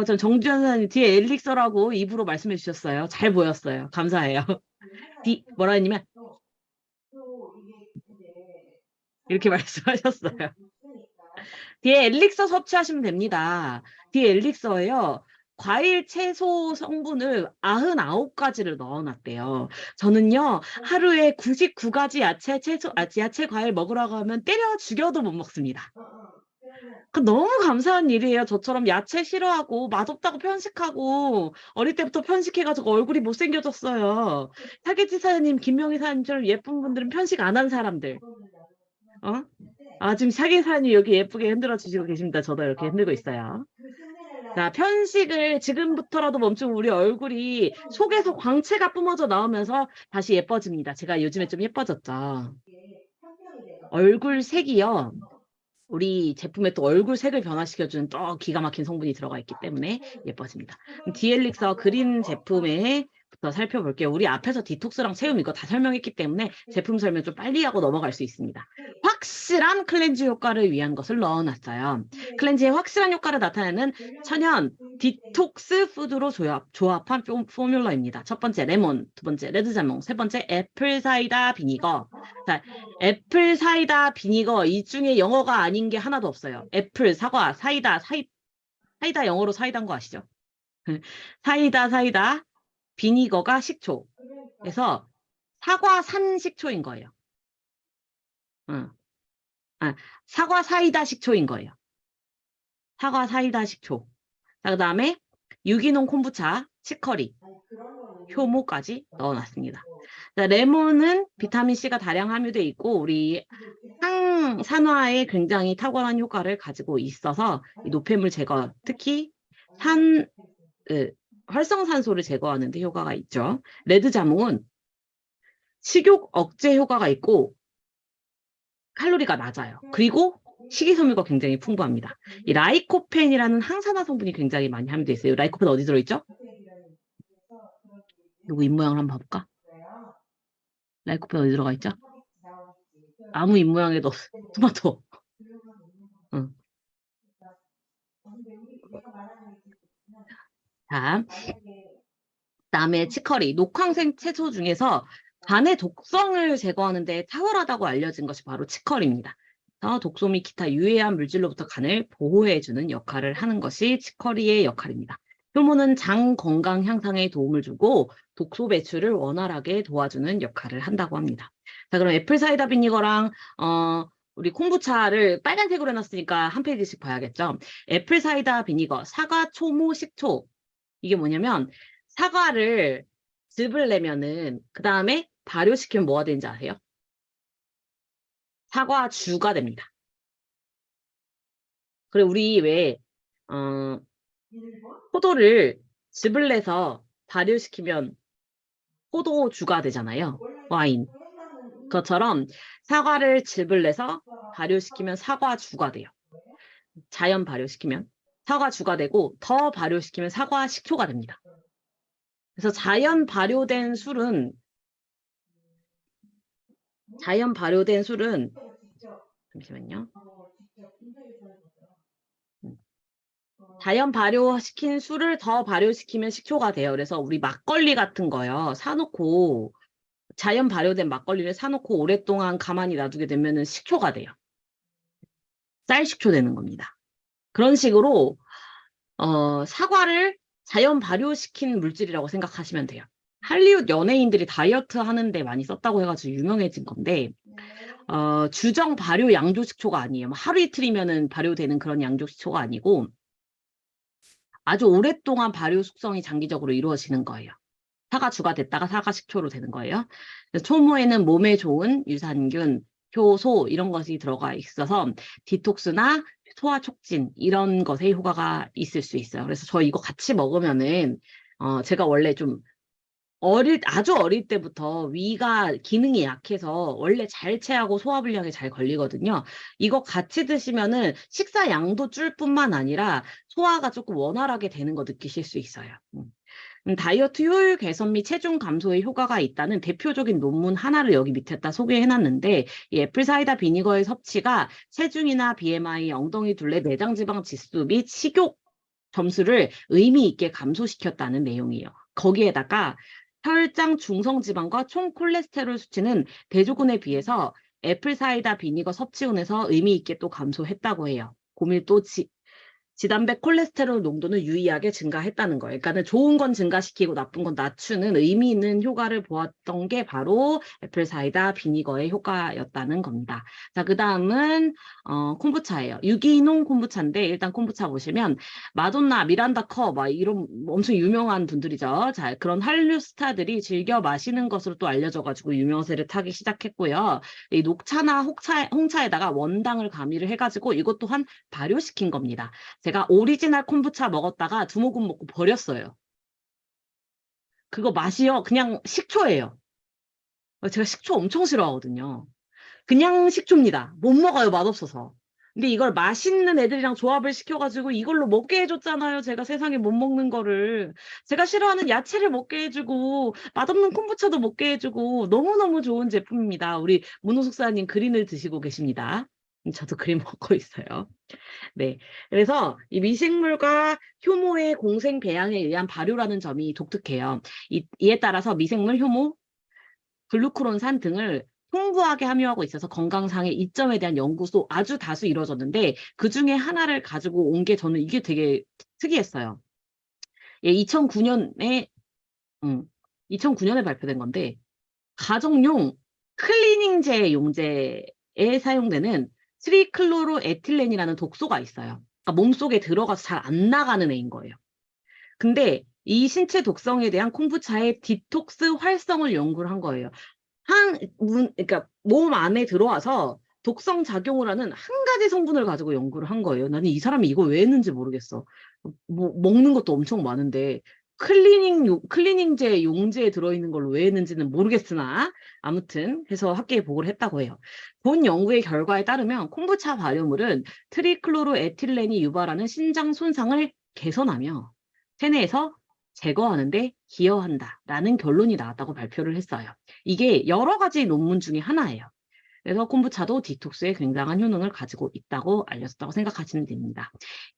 전 정주현 선생님 뒤에 엘릭서라고 입으로 말씀해 주셨어요. 잘 보였어요. 감사해요. 뭐라 했냐면 이렇게 말씀하셨어요. 뒤에 엘릭서 섭취하시면 됩니다. 뒤에 엘릭서에요. 과일, 채소 성분을 99가지를 넣어놨대요. 저는요, 하루에 99가지 야채, 과일 먹으라고 하면 때려 죽여도 못 먹습니다. 너무 감사한 일이에요. 저처럼 야채 싫어하고 맛없다고 편식하고 어릴 때부터 편식해가지고 얼굴이 못생겨졌어요. 타겟지 사장님, 김명희 사장님처럼 예쁜 분들은 편식 안 한 사람들. 지금 타겟 사장님 여기 예쁘게 흔들어 주시고 계십니다. 저도 이렇게 흔들고 있어요. 자, 편식을 지금부터라도 멈추면 우리 얼굴이 속에서 광채가 뿜어져 나오면서 다시 예뻐집니다. 제가 요즘에 좀 예뻐졌죠. 얼굴 색이요. 우리 제품에 또 얼굴 색을 변화시켜주는 또 기가 막힌 성분이 들어가 있기 때문에 예뻐집니다. 디엘릭서 그린 제품에부터 살펴볼게요. 우리 앞에서 디톡스랑 세움 이거 다 설명했기 때문에 제품 설명 좀 빨리 하고 넘어갈 수 있습니다. 확실한 클렌즈 효과를 위한 것을 넣어놨어요. 클렌즈의 확실한 효과를 나타내는 천연 디톡스 푸드로 조합한 포뮬러입니다. 첫 번째 레몬, 두 번째 레드자몽, 세 번째 애플 사이다 비니거. 자, 애플 사이다 비니거 이 중에 영어가 아닌 게 하나도 없어요. 애플, 사과, 사이다, 사이다 영어로 사이다인 거 아시죠? 사이다, 비니거가 식초. 그래서 사과 산 식초인 거예요. 사과 사이다 식초인 거예요. 사과 사이다 식초. 자, 그다음에 유기농 콤부차, 치커리, 효모까지 넣어놨습니다. 자, 레몬은 비타민C가 다량 함유되어 있고 우리 항산화에 굉장히 탁월한 효과를 가지고 있어서 이 노폐물 제거, 특히 활성산소를 제거하는 데 효과가 있죠. 레드자몽은 식욕 억제 효과가 있고 칼로리가 낮아요. 그리고 식이섬유가 굉장히 풍부합니다. 이 라이코펜이라는 항산화 성분이 굉장히 많이 함유되어 있어요. 라이코펜 어디 들어있죠? 이거 입모양을 한번 봐볼까? 라이코펜 어디 들어가 있죠? 아무 입모양에도 토마토. 응. 자, 그다음에 치커리, 녹황색 채소 중에서 간의 독성을 제거하는 데 탁월하다고 알려진 것이 바로 치커리입니다. 독소 및 기타 유해한 물질로부터 간을 보호해주는 역할을 하는 것이 치커리의 역할입니다. 효모는 장 건강 향상에 도움을 주고 독소 배출을 원활하게 도와주는 역할을 한다고 합니다. 자, 그럼 애플 사이다 비니거랑 우리 콤부차를 빨간색으로 해놨으니까 한 페이지씩 봐야겠죠. 애플 사이다 비니거, 사과, 초모, 식초. 이게 뭐냐면 사과를 즙을 내면은 그 다음에 발효시키면 뭐가 되는지 아세요? 사과주가 됩니다. 그리고 우리 왜 포도를 즙을 내서 발효시키면 포도주가 되잖아요. 와인. 그것처럼 사과를 즙을 내서 발효시키면 사과주가 돼요. 자연 발효시키면 사과주가 되고 더 발효시키면 사과 식초가 됩니다. 그래서 자연 발효된 술은 잠시만요. 자연 발효시킨 술을 더 발효시키면 식초가 돼요. 그래서 우리 막걸리 같은 거요. 사놓고 자연 발효된 막걸리를 사놓고 오랫동안 가만히 놔두게 되면은 식초가 돼요. 쌀식초 되는 겁니다. 그런 식으로 사과를 자연 발효시킨 물질이라고 생각하시면 돼요. 할리우드 연예인들이 다이어트 하는데 많이 썼다고 해가지고 유명해진 건데 주정 발효 양조식초가 아니에요. 하루 이틀이면은 발효되는 그런 양조식초가 아니고 아주 오랫동안 발효 숙성이 장기적으로 이루어지는 거예요. 사과주가 됐다가 사과식초로 되는 거예요. 초모에는 몸에 좋은 유산균, 효소 이런 것이 들어가 있어서 디톡스나 소화 촉진 이런 것에 효과가 있을 수 있어요. 그래서 저 이거 같이 먹으면은 제가 원래 좀 아주 어릴 때부터 위가 기능이 약해서 원래 잘 체하고 소화불량에 잘 걸리거든요. 이거 같이 드시면은 식사 양도 줄 뿐만 아니라 소화가 조금 원활하게 되는 거 느끼실 수 있어요. 다이어트 효율 개선 및 체중 감소에 효과가 있다는 대표적인 논문 하나를 여기 밑에다 소개해놨는데 이 애플사이다 비니거의 섭취가 체중이나 BMI, 엉덩이 둘레, 내장 지방 지수 및 식욕 점수를 의미 있게 감소시켰다는 내용이에요. 거기에다가 혈장 중성지방과 총 콜레스테롤 수치는 대조군에 비해서 애플사이다 비니거 섭취군에서 의미 있게 또 감소했다고 해요. 고밀도 지단백 콜레스테롤 농도는 유의하게 증가했다는 거예요. 그러니까 좋은 건 증가시키고 나쁜 건 낮추는 의미 있는 효과를 보았던 게 바로 애플사이다 비니거의 효과였다는 겁니다. 자, 그 다음은 콤부차예요. 유기농 콤부차인데 일단 콤부차 보시면 마돈나, 미란다 커 막 이런 엄청 유명한 분들이죠. 자, 그런 한류 스타들이 즐겨 마시는 것으로 또 알려져가지고 유명세를 타기 시작했고요. 이 녹차나 홍차에다가 원당을 가미를 해가지고 이것 또한 발효시킨 겁니다. 제가 오리지널 콤부차 먹었다가 두 모금 먹고 버렸어요. 그거 맛이요. 그냥 식초예요. 제가 식초 엄청 싫어하거든요. 그냥 식초입니다. 못 먹어요. 맛없어서. 근데 이걸 맛있는 애들이랑 조합을 시켜가지고 이걸로 먹게 해줬잖아요. 제가 세상에 못 먹는 거를. 제가 싫어하는 야채를 먹게 해주고 맛없는 콤부차도 먹게 해주고 너무너무 좋은 제품입니다. 우리 문호숙사님 그린을 드시고 계십니다. 저도 그린 먹고 있어요. 네. 그래서 이 미생물과 효모의 공생 배양에 의한 발효라는 점이 독특해요. 이에 따라서 미생물, 효모, 글루크론산 등을 풍부하게 함유하고 있어서 건강상의 이점에 대한 연구도 아주 다수 이루어졌는데 그 중에 하나를 가지고 온 게 저는 이게 되게 특이했어요. 예, 2009년에 발표된 건데 가정용 클리닝제 용제에 사용되는 트리클로로에틸렌이라는 독소가 있어요. 그러니까 몸속에 들어가서 잘 안 나가는 애인 거예요. 근데 이 신체 독성에 대한 콤부차의 디톡스 활성을 연구를 한 거예요. 그러니까 몸 안에 들어와서 독성 작용을 하는 한 가지 성분을 가지고 연구를 한 거예요. 나는 이 사람이 이거 왜 했는지 모르겠어. 뭐 먹는 것도 엄청 많은데 클리닝제 용제에 들어있는 걸 왜 했는지는 모르겠으나 아무튼 해서 학계에 보고를 했다고 해요. 본 연구의 결과에 따르면 콤부차 발효물은 트리클로로에틸렌이 유발하는 신장 손상을 개선하며 체내에서 제거하는 데 기여한다라는 결론이 나왔다고 발표를 했어요. 이게 여러 가지 논문 중에 하나예요. 그래서 콤부차도 디톡스에 굉장한 효능을 가지고 있다고 알려졌다고 생각하시면 됩니다.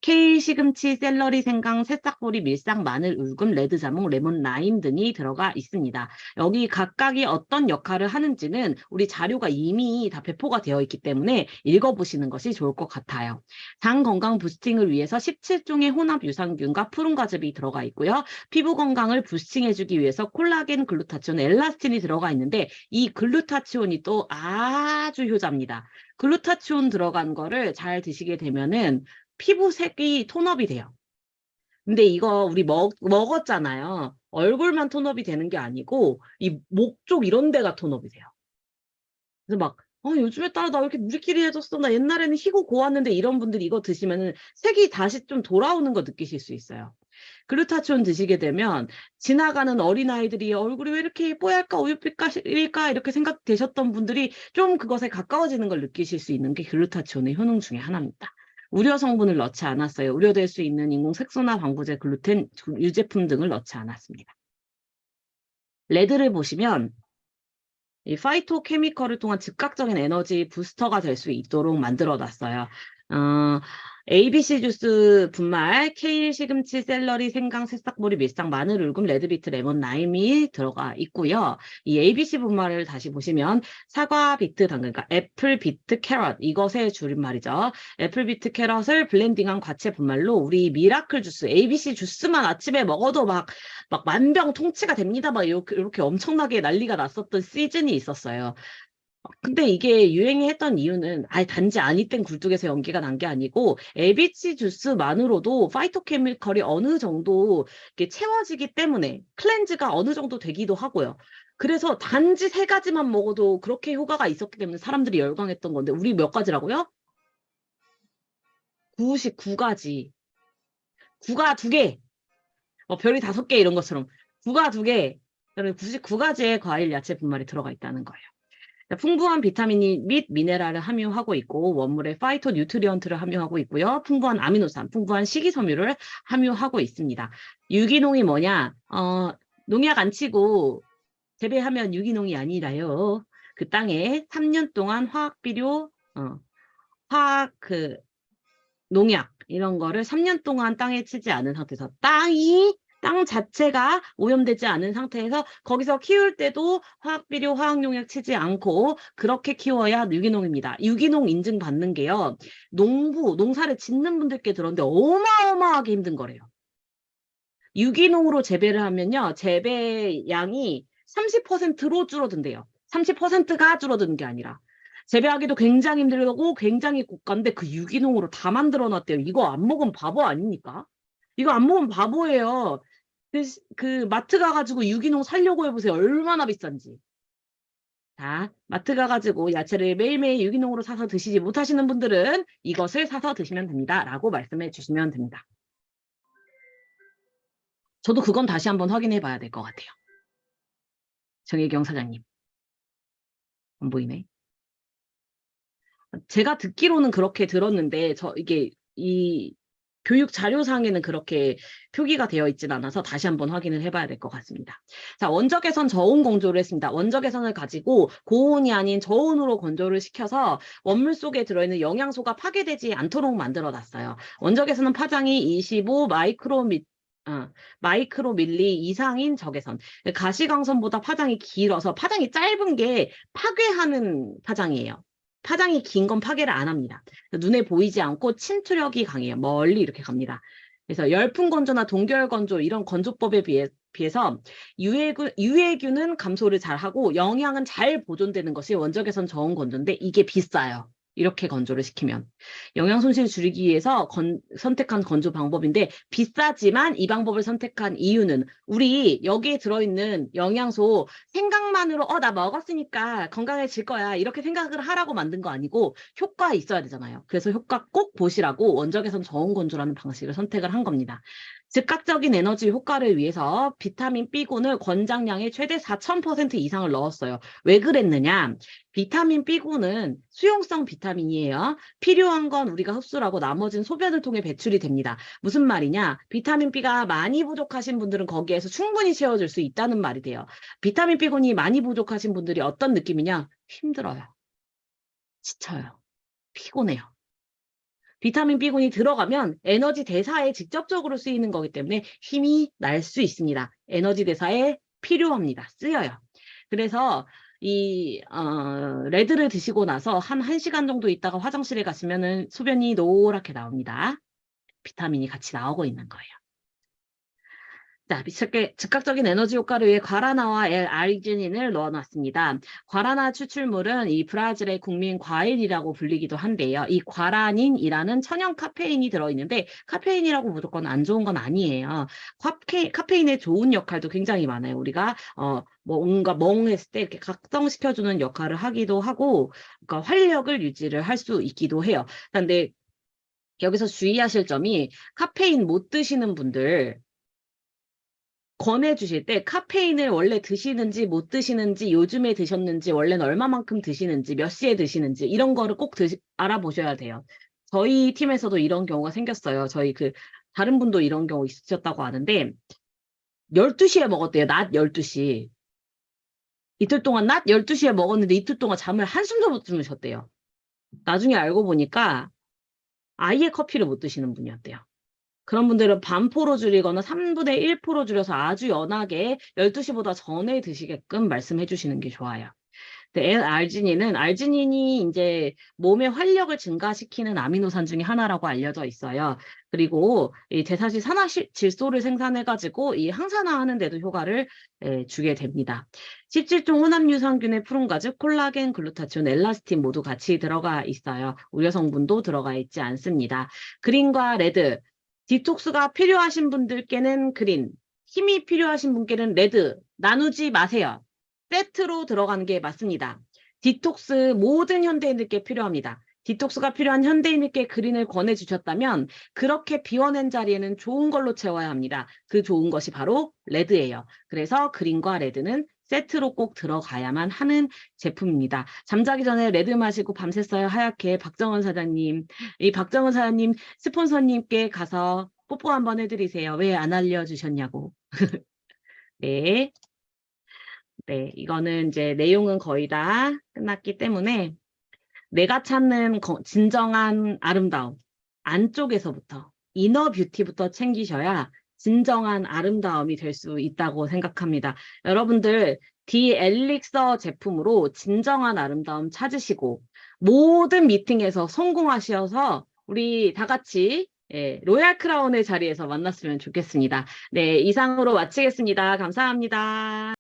케일, 시금치, 샐러리, 생강, 새싹보리, 밀상, 마늘, 울금, 레드자몽, 레몬, 라임 등이 들어가 있습니다. 여기 각각이 어떤 역할을 하는지는 우리 자료가 이미 다 배포가 되어 있기 때문에 읽어보시는 것이 좋을 것 같아요. 장 건강 부스팅을 위해서 17종의 혼합 유산균과 푸른과즙이 들어가 있고요. 피부 건강을 부스팅해주기 위해서 콜라겐, 글루타치온, 엘라스틴이 들어가 있는데 이 글루타치온이 또 아주 효자입니다. 글루타치온 들어간 거를 잘 드시게 되면은 피부색이 톤업이 돼요. 근데 이거 우리 먹었잖아요. 얼굴만 톤업이 되는 게 아니고 이 목 쪽 이런 데가 톤업이 돼요. 그래서 막 요즘에 따라 나 왜 이렇게 누리끼리해졌어? 나 옛날에는 희고 고왔는데 이런 분들이 이거 드시면은 색이 다시 좀 돌아오는 거 느끼실 수 있어요. 글루타치온 드시게 되면 지나가는 어린아이들이 얼굴이 왜 이렇게 뽀얄까 우유빛깔일까 이렇게 생각되셨던 분들이 좀 그것에 가까워지는 걸 느끼실 수 있는 게 글루타치온의 효능 중에 하나입니다. 우려 성분을 넣지 않았어요. 우려될 수 있는 인공 색소나 방부제, 글루텐, 유제품 등을 넣지 않았습니다. 레드를 보시면 이 파이토케미컬을 통한 즉각적인 에너지 부스터가 될 수 있도록 만들어 놨어요. ABC 주스 분말, 케일, 시금치, 샐러리, 생강, 새싹보리, 밀상, 마늘, 울금, 레드비트, 레몬, 라임이 들어가 있고요. 이 ABC 분말을 다시 보시면 사과, 비트, 당근, 그러니까 애플, 비트, 캐럿 이것의 줄임말이죠. 애플, 비트, 캐럿을 블렌딩한 과채 분말로 우리 미라클 주스, ABC 주스만 아침에 먹어도 막 만병통치가 됩니다. 막 이렇게 엄청나게 난리가 났었던 시즌이 있었어요. 근데 이게 유행했던 이유는 단지 아니땡 굴뚝에서 연기가 난 게 아니고 ABC 주스만으로도 파이토케미컬이 어느 정도 이렇게 채워지기 때문에 클렌즈가 어느 정도 되기도 하고요. 그래서 단지 3가지만 먹어도 그렇게 효과가 있었기 때문에 사람들이 열광했던 건데 우리 몇 가지라고요? 99가지. 9가 2개. 별이 5개 이런 것처럼 9가 2개. 99가지의 과일, 야채 분말이 들어가 있다는 거예요. 풍부한 비타민 및 미네랄을 함유하고 있고 원물의 파이토 뉴트리언트를 함유하고 있고요. 풍부한 아미노산, 풍부한 식이섬유를 함유하고 있습니다. 유기농이 뭐냐? 농약 안 치고 재배하면 유기농이 아니라요. 그 땅에 3년 동안 화학비료, 화학 농약 이런 거를 3년 동안 땅에 치지 않은 상태에서 땅 자체가 오염되지 않은 상태에서 거기서 키울 때도 화학비료, 화학농약 치지 않고 그렇게 키워야 유기농입니다. 유기농 인증받는 게요. 농사를 짓는 분들께 들었는데 어마어마하게 힘든 거래요. 유기농으로 재배를 하면요. 재배량이 30%로 줄어든대요. 30%가 줄어드는 게 아니라. 재배하기도 굉장히 힘들고 굉장히 고가인데 그 유기농으로 다 만들어놨대요. 이거 안 먹으면 바보 아닙니까? 이거 안 먹으면 바보예요. 그 마트 가가지고 유기농 사려고 해보세요. 얼마나 비싼지. 자, 마트 가가지고 야채를 매일매일 유기농으로 사서 드시지 못하시는 분들은 이것을 사서 드시면 됩니다. 라고 말씀해 주시면 됩니다. 저도 그건 다시 한번 확인해 봐야 될 것 같아요. 정혜경 사장님. 안 보이네. 제가 듣기로는 그렇게 들었는데, 이게, 이 교육 자료상에는 그렇게 표기가 되어 있진 않아서 다시 한번 확인을 해봐야 될 것 같습니다. 자, 원적외선 저온 건조를 했습니다. 원적외선을 가지고 고온이 아닌 저온으로 건조를 시켜서 원물 속에 들어있는 영양소가 파괴되지 않도록 만들어 놨어요. 원적외선은 파장이 25 마이크로밀리 이상인 적외선. 가시광선보다 파장이 길어서 파장이 짧은 게 파괴하는 파장이에요. 파장이 긴 건 파괴를 안 합니다. 눈에 보이지 않고 침투력이 강해요. 멀리 이렇게 갑니다. 그래서 열풍 건조나 동결 건조 이런 건조법에 비해서 유해균은 감소를 잘하고 영양은 잘 보존되는 것이 원적외선 저온 건조인데 이게 비싸요. 이렇게 건조를 시키면. 영양 손실을 줄이기 위해서 선택한 건조 방법인데 비싸지만 이 방법을 선택한 이유는 우리 여기에 들어있는 영양소 생각만으로 나 먹었으니까 건강해질 거야 이렇게 생각을 하라고 만든 거 아니고 효과 있어야 되잖아요. 그래서 효과 꼭 보시라고 원적외선 저온 건조라는 방식을 선택을 한 겁니다. 즉각적인 에너지 효과를 위해서 비타민 B군을 권장량의 최대 4000% 이상을 넣었어요. 왜 그랬느냐? 비타민 B군은 수용성 비타민이에요. 필요한 건 우리가 흡수를 하고 나머지는 소변을 통해 배출이 됩니다. 무슨 말이냐? 비타민 B가 많이 부족하신 분들은 거기에서 충분히 채워줄 수 있다는 말이 돼요. 비타민 B군이 많이 부족하신 분들이 어떤 느낌이냐? 힘들어요. 지쳐요. 피곤해요. 비타민 B군이 들어가면 에너지 대사에 직접적으로 쓰이는 거기 때문에 힘이 날 수 있습니다. 에너지 대사에 필요합니다. 쓰여요. 그래서 레드를 드시고 나서 한 1시간 정도 있다가 화장실에 가시면은 소변이 노랗게 나옵니다. 비타민이 같이 나오고 있는 거예요. 자, 즉각적인 에너지 효과를 위해 과라나와 L-아르지닌을 넣어놨습니다. 과라나 추출물은 이 브라질의 국민 과일이라고 불리기도 한데요. 이 과라닌이라는 천연 카페인이 들어있는데 카페인이라고 무조건 안 좋은 건 아니에요. 카페인의 좋은 역할도 굉장히 많아요. 우리가 뭔가 멍했을 때 이렇게 각성시켜주는 역할을 하기도 하고, 그러니까 활력을 유지를 할 수 있기도 해요. 그런데 여기서 주의하실 점이 카페인 못 드시는 분들 권해주실 때 카페인을 원래 드시는지 못 드시는지 요즘에 드셨는지 원래는 얼마만큼 드시는지 몇 시에 드시는지 이런 거를 꼭 알아보셔야 돼요. 저희 팀에서도 이런 경우가 생겼어요. 다른 분도 이런 경우 있으셨다고 하는데 12시에 먹었대요. 낮 12시. 이틀 동안 낮 12시에 먹었는데 이틀 동안 잠을 한숨도 못 주무셨대요. 나중에 알고 보니까 아예 커피를 못 드시는 분이었대요. 그런 분들은 반포로 줄이거나 3분의 1포로 줄여서 아주 연하게 12시보다 전에 드시게끔 말씀해 주시는 게 좋아요. 알지닌이 이제 몸의 활력을 증가시키는 아미노산 중에 하나라고 알려져 있어요. 그리고 이 대사시 산화질소를 생산해가지고 이 항산화하는 데도 효과를 주게 됩니다. 17종 혼합 유산균의 푸른가죽, 콜라겐, 글루타치온, 엘라스틴 모두 같이 들어가 있어요. 우려 성분도 들어가 있지 않습니다. 그린과 레드, 디톡스가 필요하신 분들께는 그린, 힘이 필요하신 분께는 레드 나누지 마세요. 세트로 들어가는 게 맞습니다. 디톡스 모든 현대인들께 필요합니다. 디톡스가 필요한 현대인들께 그린을 권해주셨다면 그렇게 비워낸 자리에는 좋은 걸로 채워야 합니다. 그 좋은 것이 바로 레드예요. 그래서 그린과 레드는 세트로 꼭 들어가야만 하는 제품입니다. 잠자기 전에 레드 마시고 밤샜어요 하얗게 박정은 사장님. 이 박정은 사장님 스폰서님께 가서 뽀뽀 한번 해드리세요. 왜 안 알려주셨냐고. 네. 네, 이거는 이제 내용은 거의 다 끝났기 때문에 내가 찾는 진정한 아름다움, 안쪽에서부터, 이너 뷰티부터 챙기셔야 진정한 아름다움이 될 수 있다고 생각합니다. 여러분들, 디엘릭서 제품으로 진정한 아름다움 찾으시고 모든 미팅에서 성공하셔서 우리 다 같이 로얄 크라운의 자리에서 만났으면 좋겠습니다. 네, 이상으로 마치겠습니다. 감사합니다.